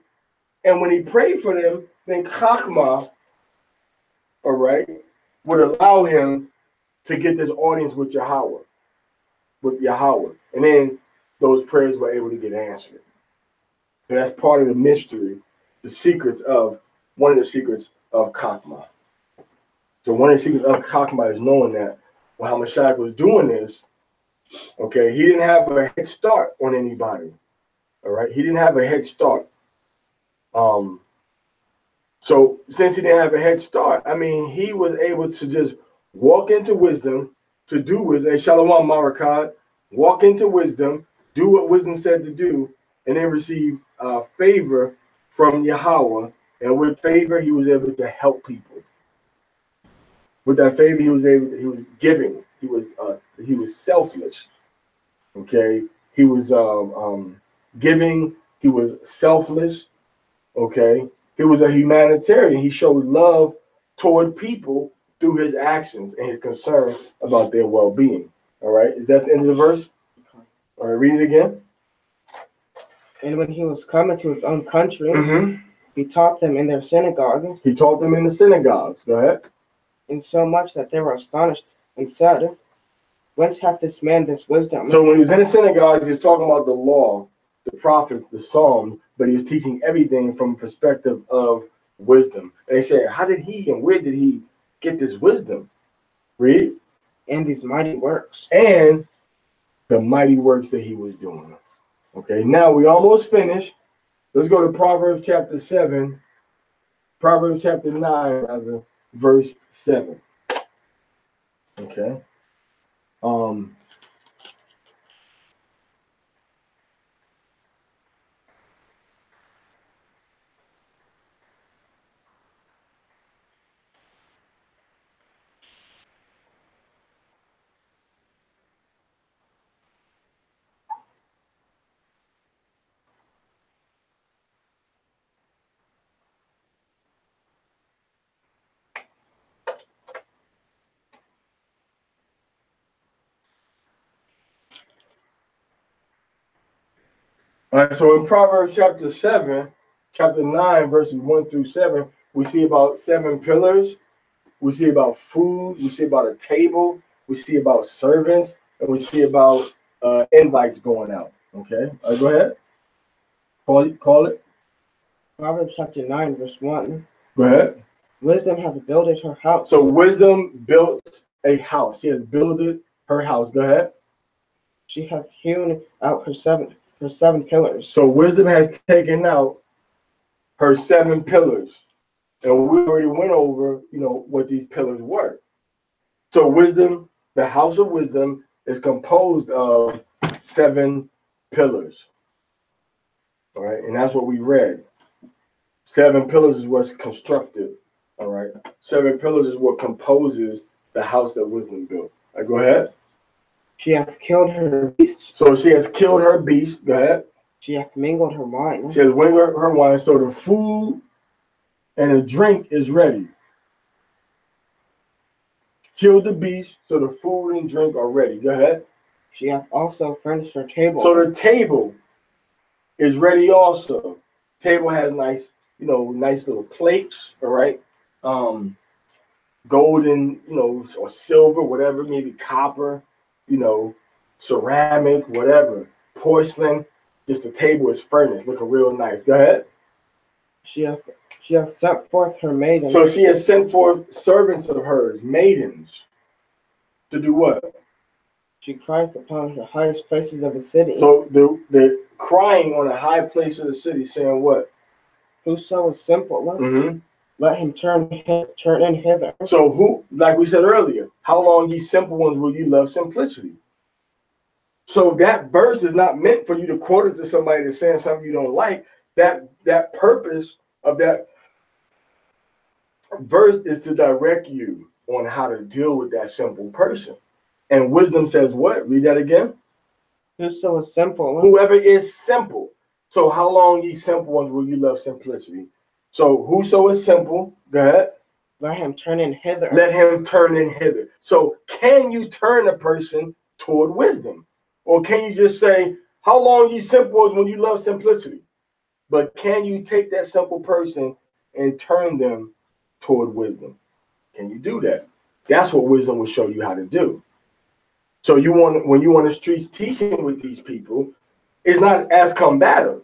and when he prayed for them, then Chaakmah, all right, would allow him to get this audience with Yahweh, and then those prayers were able to get answered. So that's part of the mystery, one of the secrets of Chaakmah. So one of the secrets of Chaakmah is knowing that when Hamashiach was doing this, okay, he didn't have a head start on anybody. All right, he didn't have a head start. So since he didn't have a head start, I mean, he was able to just walk into wisdom, to do wisdom, and Shalom Marakat, walk into wisdom, do what wisdom said to do, and then receive favor from Yahweh. And with favor, he was able to help people. With that favor, he was was selfless. Okay, he was giving. He was selfless. Okay, he was a humanitarian. He showed love toward people through his actions and his concern about their well-being. All right, is that the end of the verse? All right, read it again. And when he was coming to his own country, Mm-hmm. he taught them in their synagogue. He taught them in the synagogues. Go ahead. Insomuch that they were astonished and said, Whence hath this man this wisdom? So when he was in the synagogues, he was talking about the law, the prophets, the Psalms, but he was teaching everything from a perspective of wisdom. And they said, how did he and where did he get this wisdom? Read. And these mighty works. And the mighty works that he was doing. Okay, now we almost finished. Let's go to Proverbs chapter 7, Proverbs chapter 9, rather, verse 7. Okay. All right, so in Proverbs chapter 7, chapter 9, verses 1 through 7, we see about 7 pillars. We see about food. We see about a table. We see about servants. And we see about invites going out. Okay, go ahead. Call it. Proverbs chapter 9, verse 1. Go ahead. Wisdom hath builded her house. So wisdom built a house. She has builded her house. Go ahead. She hath hewn out her seven pillars. So wisdom has taken out her 7 pillars. And we already went over, what these pillars were. So wisdom, the house of wisdom, is composed of 7 pillars. All right, and that's what we read. 7 pillars is what's constructed. All right, 7 pillars is what composes the house that wisdom built. All right, go ahead. She hath killed her beasts. So she has killed her beast. Go ahead. She hath mingled her wine. She has mingled her wine. So the food and the drink is ready. Killed the beast, so the food and drink are ready. Go ahead. She hath also furnished her table. So the table is ready also. Table has nice little plates, all right? Golden, or silver, whatever, maybe copper, ceramic, whatever, porcelain. Just the table is furnished, looking real nice. Go ahead. She hath sent forth her maidens. So she has sent forth servants of hers, maidens, to do what? She crieth upon the highest places of the city. So they're crying on a high place of the city, saying what? Whoso is simple, let him turn in hither. So who, like we said earlier, how long ye simple ones will you love simplicity? So that verse is not meant for you to quote it to somebody that's saying something you don't like. That purpose of that verse is to direct you on how to deal with that simple person. And wisdom says what? Read that again. Whoso is simple. Whoever is simple. So how long ye simple ones will you love simplicity? So whoso is simple, go ahead. Let him turn in hither. Let him turn in hither. So can you turn a person toward wisdom? Or can you just say, how long ye simple ones when you love simplicity? But can you take that simple person and turn them toward wisdom? Can you do that? That's what wisdom will show you how to do. So when you on the streets teaching with these people, it's not as combative.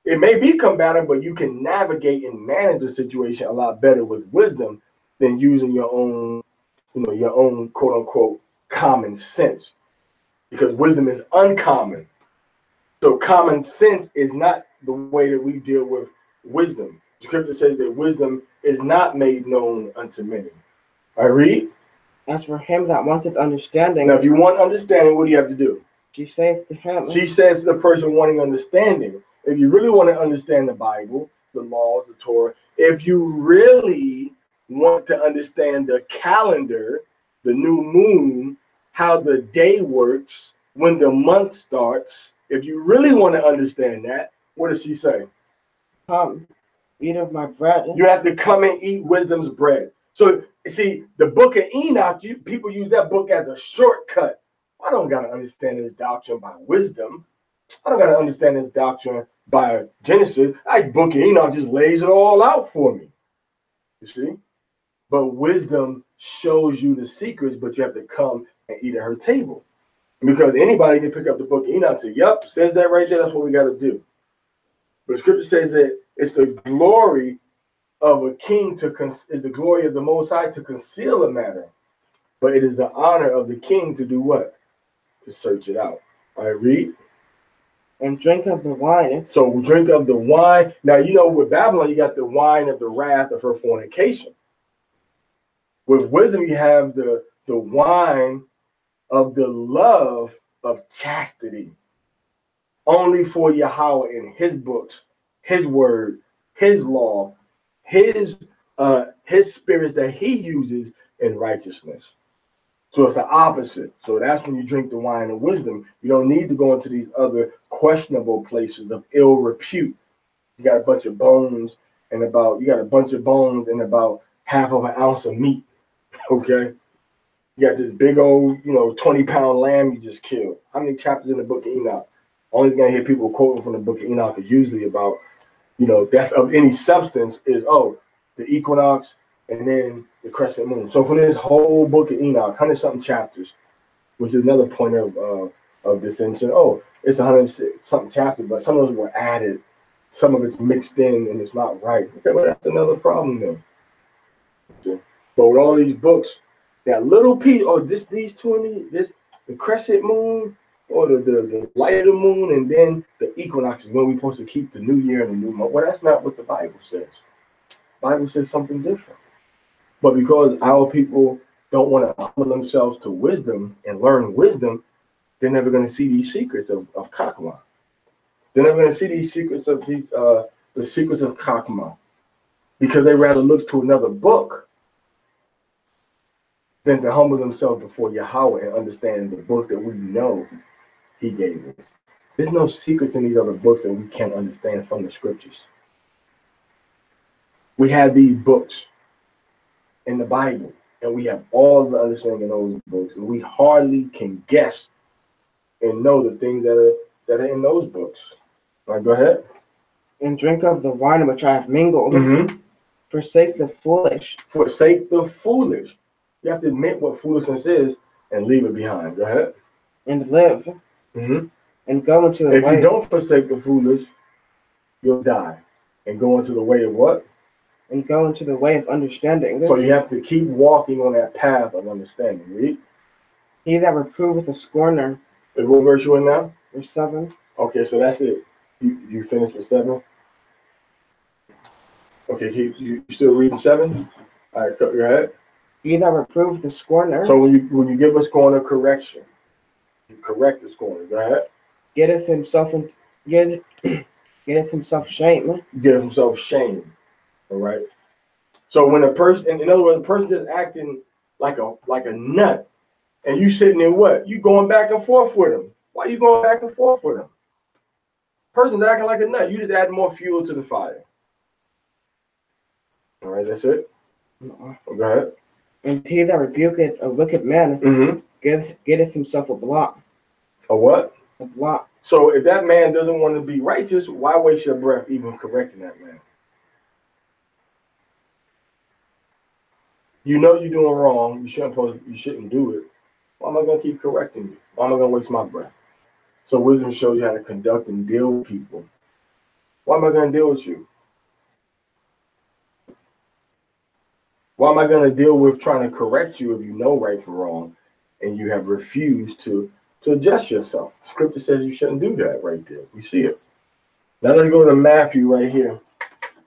It may be combative, but you can navigate and manage the situation a lot better with wisdom than using your own quote unquote common sense. Because wisdom is uncommon. So common sense is not the way that we deal with wisdom. Scripture says that wisdom is not made known unto many. I read. As for him that wanteth understanding. Now, if you want understanding, what do you have to do? She saith to him. She says to the person wanting understanding. If you really want to understand the Bible, the laws, the Torah, if you really want to understand the calendar, the new moon, how the day works, when the month starts. If you really want to understand that, what does she say? Come, eat of my bread. You have to come and eat wisdom's bread. So, see, the book of Enoch, people use that book as a shortcut. I don't got to understand this doctrine by wisdom. I don't got to understand this doctrine by Genesis. That book of Enoch just lays it all out for me. You see? But wisdom shows you the secrets, but you have to come and eat at her table. Because anybody can pick up the book of Enoch and say, yep, says that right there, that's what we got to do. But scripture says that it's the glory of a king is the glory of the Most High to conceal a matter. But it is the honor of the king to do what? To search it out. All right, read. And drink of the wine. So drink of the wine. Now, you know, with Babylon, you got the wine of the wrath of her fornication. With wisdom, you have the wine of the love of chastity. Only for Yahweh in his books, his word, his law, his spirits that he uses in righteousness. So it's the opposite. So that's when you drink the wine of wisdom. You don't need to go into these other questionable places of ill repute. You got a bunch of bones and about half of an ounce of meat. Okay. You got this big old, 20-pound lamb you just killed. How many chapters in the book of Enoch? Only going to hear people quoting from the book of Enoch is usually about, that's of any substance is, the equinox and then the crescent moon. So for this whole book of Enoch, 100-something chapters, which is another point of dissension. It's 100-something chapters, but some of those were added. Some of it's mixed in and it's not right. Okay, well, that's another problem then. Okay. But with all these books, that little piece, these two in the crescent moon, or the light of the moon, and then the equinox is when we're supposed to keep the new year and the new month. Well, that's not what the Bible says. The Bible says something different. But because our people don't want to humble themselves to wisdom and learn wisdom, they're never going to see these secrets of Chaakmah. They're never going to see these secrets of the secrets of Chaakmah, because they rather look to another book than to humble themselves before Yahweh and understand the book that we know he gave us. There's no secrets in these other books that we can't understand from the scriptures. We have these books in the Bible, and we have all the understanding in those books, and we hardly can guess and know the things that are in those books. All right, go ahead. And drink of the wine which I have mingled. Mm-hmm. Forsake the foolish. Forsake the foolish. You have to admit what foolishness is and leave it behind. Go ahead. And live. Mm-hmm. And go into the way. If you don't forsake the foolish, you'll die. And go into the way of what? And go into the way of understanding. So you have to keep walking on that path of understanding. Read. He that reproveth a scorner. And what verse you in now? Verse 7. Okay, so that's it. You finished with 7? Okay, you still reading 7? All right, go ahead. He that reproveth the scorner. So when you give a scorner correction, you correct the scorner. Go ahead. Getteth himself shame. Getteth himself shame. All right. So when a person, in other words, a person just acting like a nut, and you sitting there, what? You going back and forth with him. Why are you going back and forth with him? Person's acting like a nut. You just add more fuel to the fire. All right, that's it. Go ahead. And he that rebuketh a wicked man getteth himself a blot. A what? A blot. So if that man doesn't want to be righteous, why waste your breath even correcting that man? You know you're doing wrong. You shouldn't do it. Why am I going to keep correcting you? Why am I going to waste my breath? So wisdom shows you how to conduct and deal with people. Why am I going to deal with you? Why am I going to deal with trying to correct you if you know right from wrong and you have refused to adjust yourself? Scripture says you shouldn't do that right there. We see it. Now let's go to Matthew right here,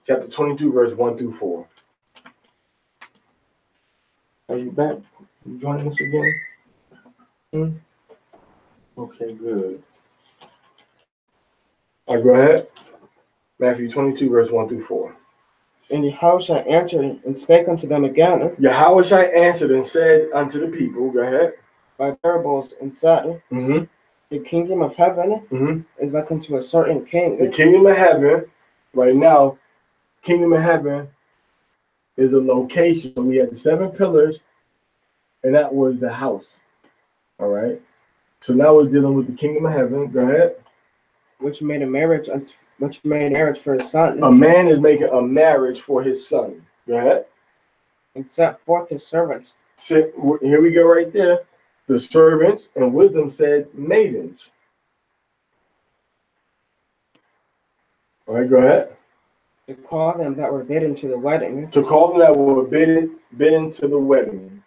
chapter 22, verse 1 through 4. Are you back? You joining us again? Okay, good. All right, go ahead. Matthew 22, verse 1 through 4. And Yahushua answered and spake unto them again Yahushua answered and said unto the people, go ahead. by parables, and said, Mm-hmm. The kingdom of heaven Mm-hmm. is like unto a certain king. The kingdom of heaven, right now, kingdom of heaven is a location. We had the 7 pillars, and that was the house. All right. So now we're dealing with the kingdom of heaven. Go ahead. Which made marriage for his son. A man is making a marriage for his son. Go ahead. And set forth his servants. Here we go right there. The servants, and wisdom said maidens. All right, go ahead. To call them that were bidden to the wedding. To call them that were bidden to the wedding.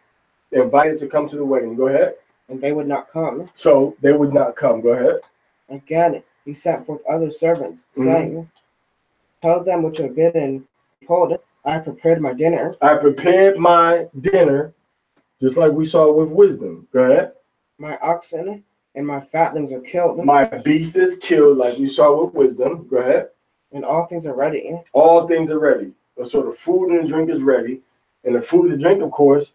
Invited to come to the wedding. Go ahead. And they would not come. So they would not come. Go ahead. Again, he sent forth other servants, saying, Tell them which are bidden, behold, I have prepared my dinner. I prepared my dinner, just like we saw with wisdom. Go ahead. My oxen and my fatlings are killed. My beast is killed, like we saw with wisdom. Go ahead. And all things are ready. All things are ready. So the food and the drink is ready. And the food and the drink, of course,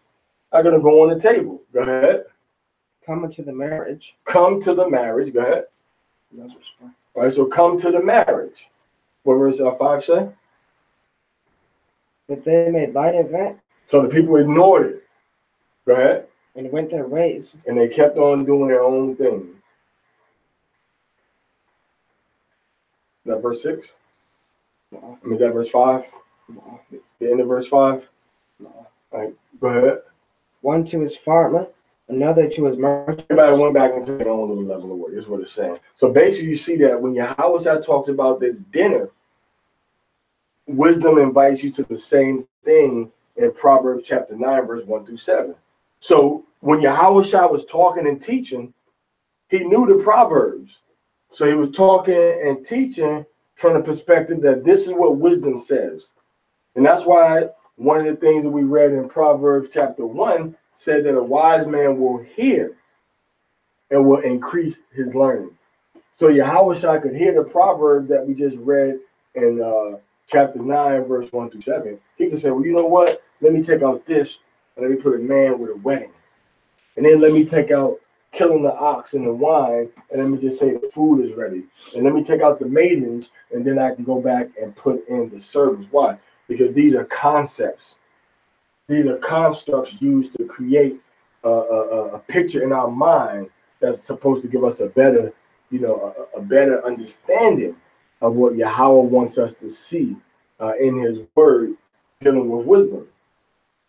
are going to go on the table. Go ahead. Come into the marriage. Come to the marriage. Go ahead. All right, so come to the marriage. What verse 5 say? But they made light of it. So the people ignored it. Go ahead. And went their ways. And they kept on doing their own thing. Is that verse 6? No. I mean, is that verse 5? No. The end of verse 5? No. All right, go ahead. One to his farmer, another to his merchant. Everybody went back into their own little level of work. Is what it's saying. So basically, you see that when Yahushua talks about this dinner, wisdom invites you to the same thing in Proverbs chapter 9, verse 1 through 7. So when Yahushua was talking and teaching, he knew the Proverbs. So he was talking and teaching from the perspective that this is what wisdom says. And that's why one of the things that we read in Proverbs chapter 1 said that a wise man will hear and will increase his learning. So Yahushua could hear the proverb that we just read in chapter 9, verse 1 through 7. He could say, well, you know what? Let me take out this and let me put a man with a wedding. And then let me take out killing the ox and the wine, and let me just say the food is ready. And let me take out the maidens, and then I can go back and put in the servants. Why? Because these are concepts. These are constructs used to create a picture in our mind that's supposed to give us a better, a better understanding of what Yahweh wants us to see in his word dealing with wisdom.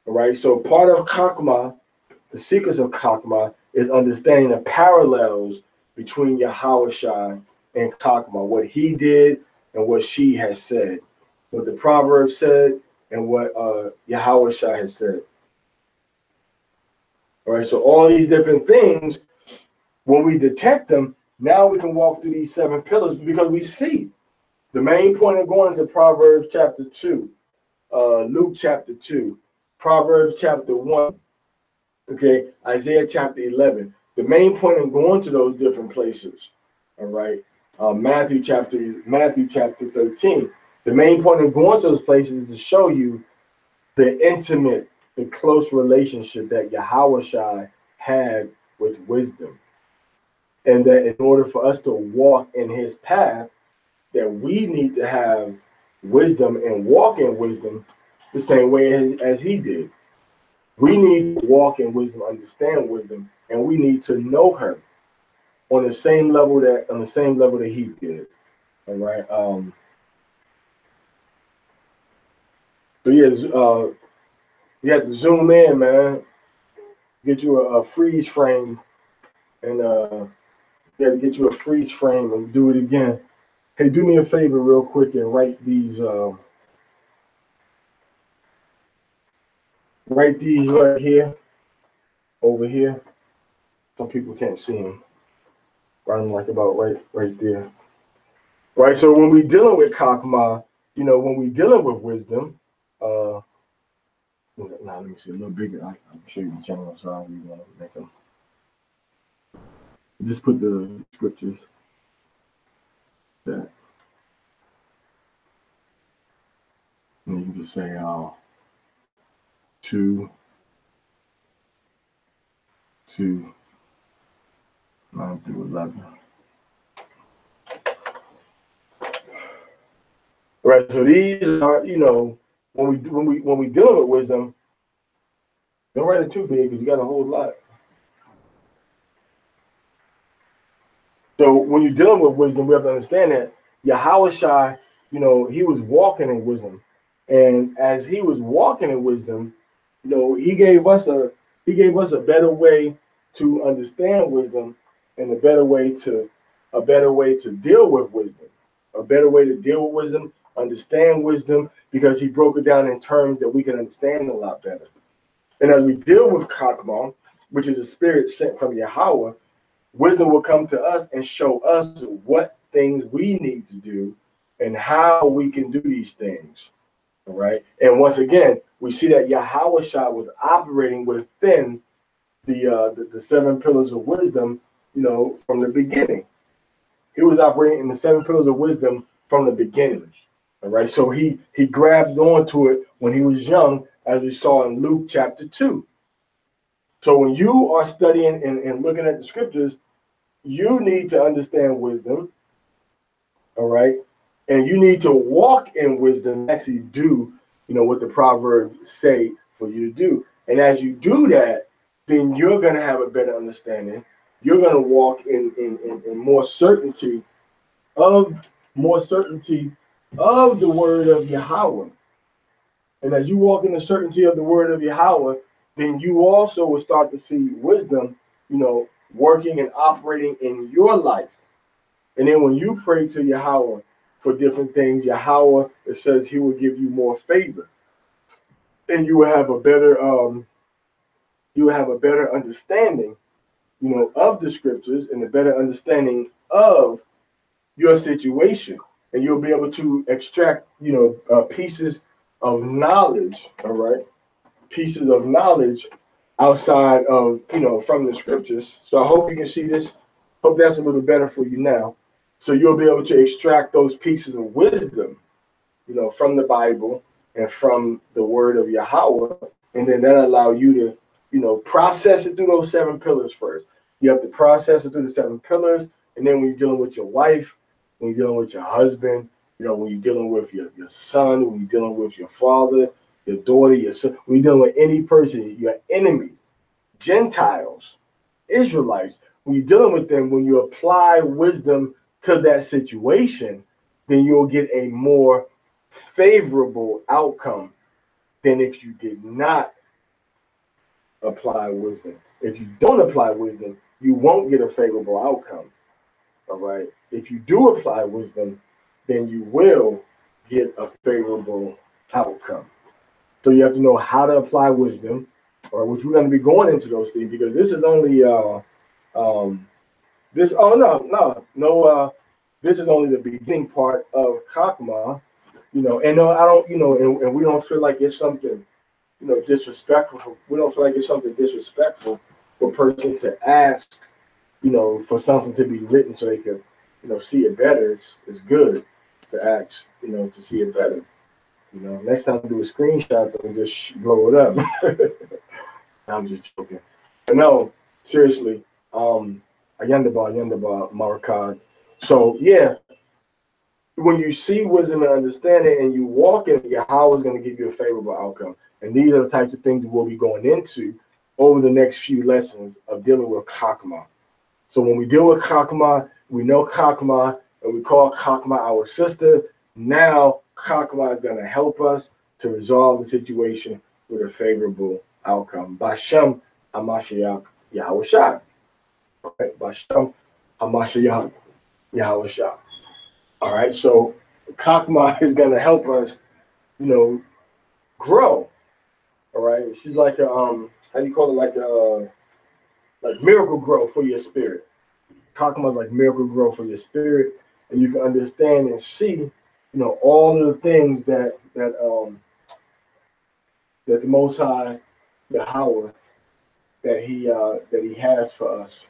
All right, so part of Chaakmah, the secrets of Chaakmah, is understanding the parallels between Yahushua and Chaakmah, what he did and what she has said, what the Proverbs said and what Yahushua has said. All right, so all these different things, when we detect them, now we can walk through these 7 pillars because we see the main point of going into Proverbs chapter 2, Luke chapter 2, Proverbs chapter 1, okay, Isaiah chapter 11. The main point in going to those different places, all right, Matthew chapter 13. The main point in going to those places is to show you the intimate, the close relationship that Yahushua had with wisdom. And that in order for us to walk in his path, that we need to have wisdom and walk in wisdom the same way as he did. We need to walk in wisdom, understand wisdom, and we need to know her on the same level that he did. All right. So yeah, you have to zoom in, man. Get you a freeze frame, and you have to get you a freeze frame and do it again. Hey, do me a favor real quick and write these right here, over here. Some people can't see them. Write them like about right there. Right, so when we're dealing with Chaakmah, when we're dealing with wisdom, now let me see a little bigger. I'll show you the general size we want to make them. Just put the scriptures. That. And you can just say 2, 9 through 11. Right. So these are, when we dealing with wisdom, don't write it too big because you got a whole lot. So when you're dealing with wisdom, we have to understand that Yahushua, he was walking in wisdom, and as he was walking in wisdom, he gave us a better way to understand wisdom, and a better way to deal with wisdom, understand wisdom, because he broke it down in terms that we can understand a lot better. And as we deal with Chaakmah, which is a spirit sent from Yahweh, wisdom will come to us and show us what things we need to do and how we can do these things. All right. And once again, we see that Yahushua was operating within the 7 pillars of wisdom, from the beginning. He was operating in the 7 pillars of wisdom from the beginning. All right. So he grabbed onto it when he was young, as we saw in Luke chapter 2. So when you are studying and looking at the scriptures, you need to understand wisdom, all right? And you need to walk in wisdom, actually do, what the Proverbs say for you to do. And as you do that, then you're going to have a better understanding. You're going to walk in more certainty of the word of Yahweh. And as you walk in the certainty of the word of Yahweh, then you also will start to see wisdom, working and operating in your life. And then when you pray to Yahweh for different things, Yahweh, it says he will give you more favor. And you will have a better understanding, of the scriptures, and a better understanding of your situation. And you'll be able to extract, pieces of knowledge, all right? Pieces of knowledge outside of, from the scriptures. So I hope you can see this. Hope that's a little better for you now. So you'll be able to extract those pieces of wisdom, from the Bible and from the word of Yahweh. And then that'll allow you to, process it through those 7 pillars first. You have to process it through the 7 pillars. And then when you're dealing with your wife, when you're dealing with your husband, when you're dealing with your son, when you're dealing with your father, your daughter, your son, when you're dealing with any person, your enemy, Gentiles, Israelites, when you're dealing with them, when you apply wisdom to that situation, then you'll get a more favorable outcome than if you did not apply wisdom. If you don't apply wisdom, you won't get a favorable outcome. All right. If you do apply wisdom, then you will get a favorable outcome. So you have to know how to apply wisdom, or which we're going to be going into those things, because this is only this is only the beginning part of Chaakmah, and no, I don't, and we don't feel like it's something, disrespectful. We don't feel like it's something disrespectful for a person to ask, for something to be written so they can, see it better. It's good to ask, to see it better. Next time do a screenshot and just blow it up. I'm just joking. But no, seriously, Ayandaba, Marakad. So yeah, when you see wisdom and understanding and you walk in it, Yahweh is going to give you a favorable outcome. And these are the types of things we'll be going into over the next few lessons of dealing with Chaakmah. So when we deal with Chaakmah, we know Chaakmah, and we call Chaakmah our sister. Now Chaakmah is going to help us to resolve the situation with a favorable outcome. Bashem Hamashiach Yahushua. Okay, Bashem Hamashiach Yahushua. All right, so Chaakmah is going to help us, grow. All right, she's like a how do you call it? Like miracle grow for your spirit. Chaakmah is like miracle grow for your spirit, and you can understand and see, all of the things that the Most High, Yahweh, that He has for us.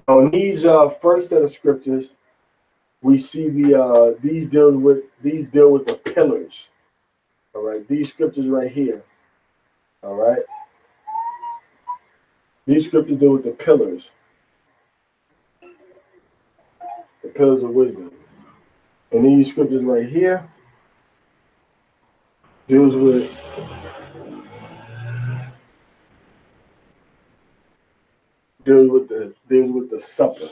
Now, in these first set of scriptures, we see these deal with the pillars. All right, these scriptures right here. All right, these scriptures deal with the pillars of wisdom. And these scriptures right here deals with the supper.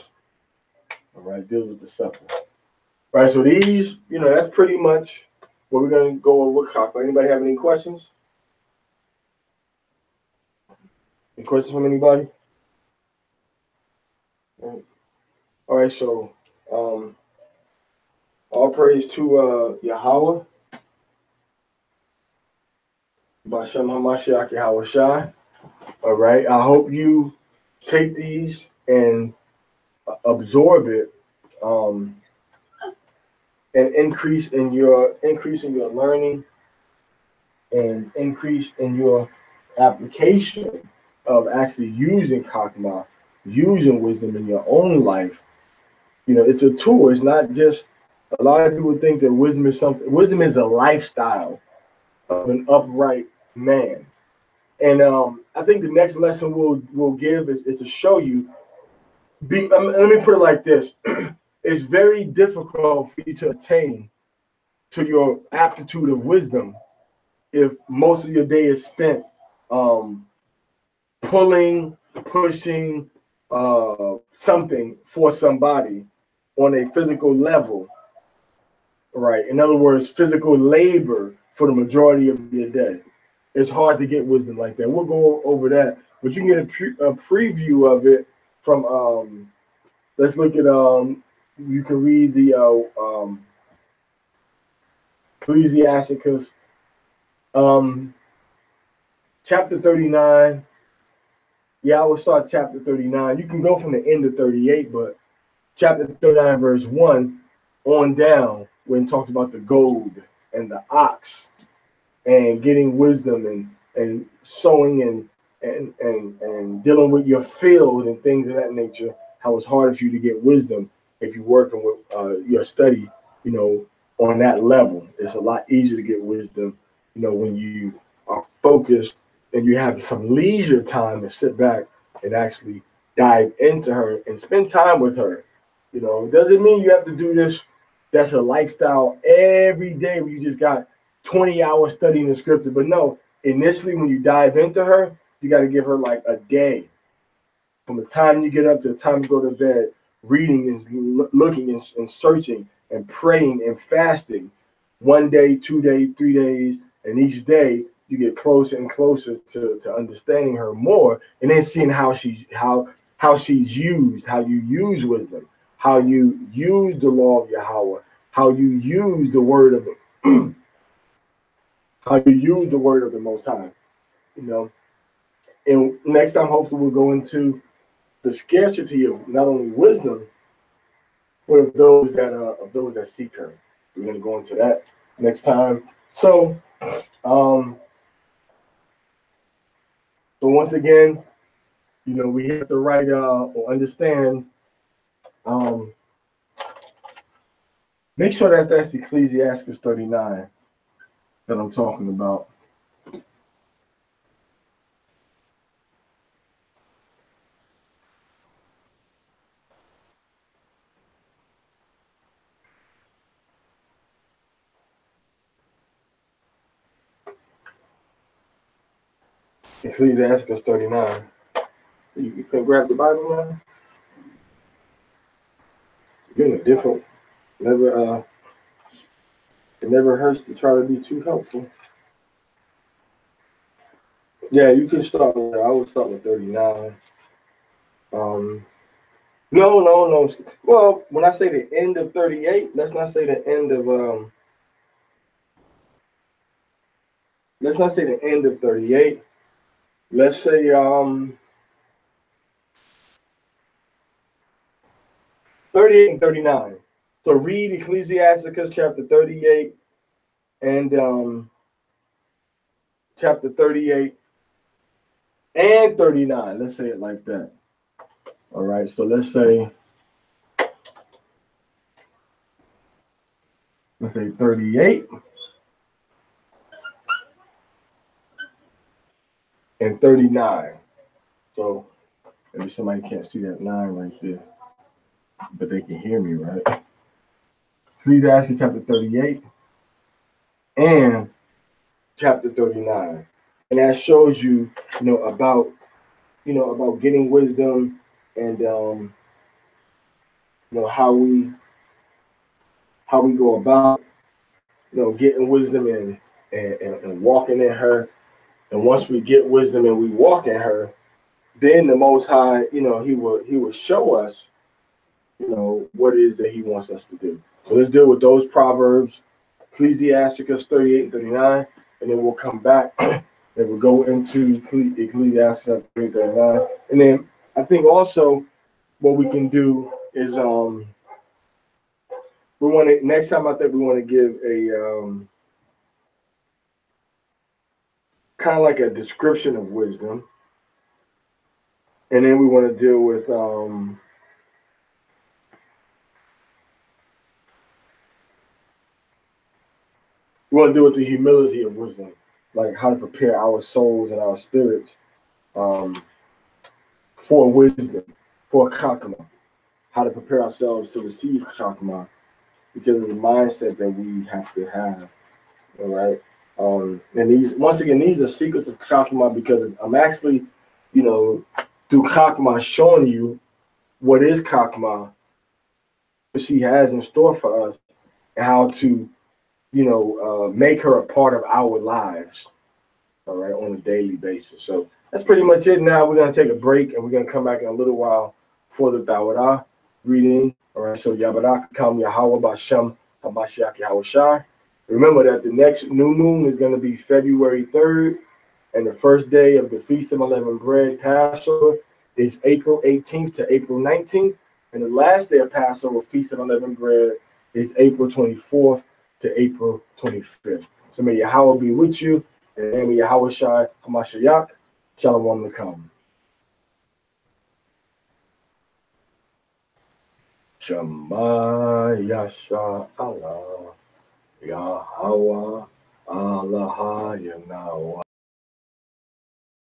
All right, deals with the supper. All right, so these, that's pretty much what we're gonna go over with Chaakmah. Anybody have any questions? Any questions from anybody? All right, so all praise to Yahweh, B'Shem HaMashiach Yahweh Shai. All right, I hope you take these and absorb it, and increase in your learning and increase in your application of actually using Chaakmah, using wisdom in your own life. It's a tool. It's not just, a lot of people think that wisdom is something. Wisdom is a lifestyle of an upright man. And I think the next lesson we'll give is to show you. Let me put it like this: it's very difficult for you to attain to your aptitude of wisdom if most of your day is spent pulling, pushing something for somebody on a physical level, right? In other words, physical labor for the majority of your day. It's hard to get wisdom like that. We'll go over that, but you can get a preview of it from, let's look at, you can read the Ecclesiasticus, chapter 39. Yeah, I will start chapter 39. You can go from the end of 38, but chapter 39, verse 1 on down, when it talks about the gold and the ox and getting wisdom and sowing and dealing with your field and things of that nature, how it's harder for you to get wisdom if you're working with your study, on that level. It's a lot easier to get wisdom, when you are focused and you have some leisure time to sit back and actually dive into her and spend time with her. Doesn't mean you have to do this. That's a lifestyle every day where you just got 20 hours studying the scripture. But no, initially when you dive into her, you got to give her like a day. From the time you get up to the time you go to bed, reading and looking and searching and praying and fasting. 1 day, 2 days, 3 days, and each day you get closer and closer to understanding her more, and then seeing how she's used, how you use wisdom, how you use the law of Yahweh, how you use the word of it, how you use the word of the Most High. And next time, hopefully, we'll go into the scarcity of not only wisdom, but of those that seek her. We're going to go into that next time. So once again, we have to write or understand. Make sure that's Ecclesiastes 39 that I'm talking about. Ecclesiastes 39. You can grab the Bible now. You're in a different. It never hurts to try to be too helpful. Yeah, you can start with. I would start with 39. No. Well, when I say the end of 38, let's not say the end of Let's not say the end of 38. Let's say 38 and 39. So read Ecclesiasticus chapter 38 and chapter 38 and 39. Let's say it like that. All right. So let's say 38 and 39. So maybe somebody can't see that 9 right there, but they can hear me, right? Ecclesiastes chapter 38 and chapter 39. And that shows you, about getting wisdom and how we go about getting wisdom and walking in her. And once we get wisdom and we walk in her, then the Most High, he will show us, what it is that he wants us to do. So let's deal with those proverbs, Ecclesiasticus 38 and 39, and then we'll come back and we'll go into Ecclesiastes 38 and 39. And then I think also what we can do is next time I think we want to give a kind of like a description of wisdom. And then we want to deal with the humility of wisdom, like how to prepare our souls and our spirits for wisdom, for Chaakmah, how to prepare ourselves to receive Chaakmah because of the mindset that we have to have. All right. And these are secrets of Chaakmah because I'm actually, through Chaakmah showing you what is Chaakmah, what she has in store for us, and how to, make her a part of our lives, all right, on a daily basis. So that's pretty much it. Now we're going to take a break, and we're going to come back in a little while for the Dawadah reading. All right, so Yabarak Kam Yahweh Bashem Hamashiach Yahushai. Remember that the next new moon is going to be February 3rd, and the first day of the Feast of Unleavened Bread, Passover, is April 18th to April 19th, and the last day of Passover, Feast of Unleavened Bread, is April 24th to April 25th. So may Yahweh be with you, and may Yahweh Shai Hamashiach, Shalom Lekam. Shema Yasha Allah, Yahweh Allah Yanawa.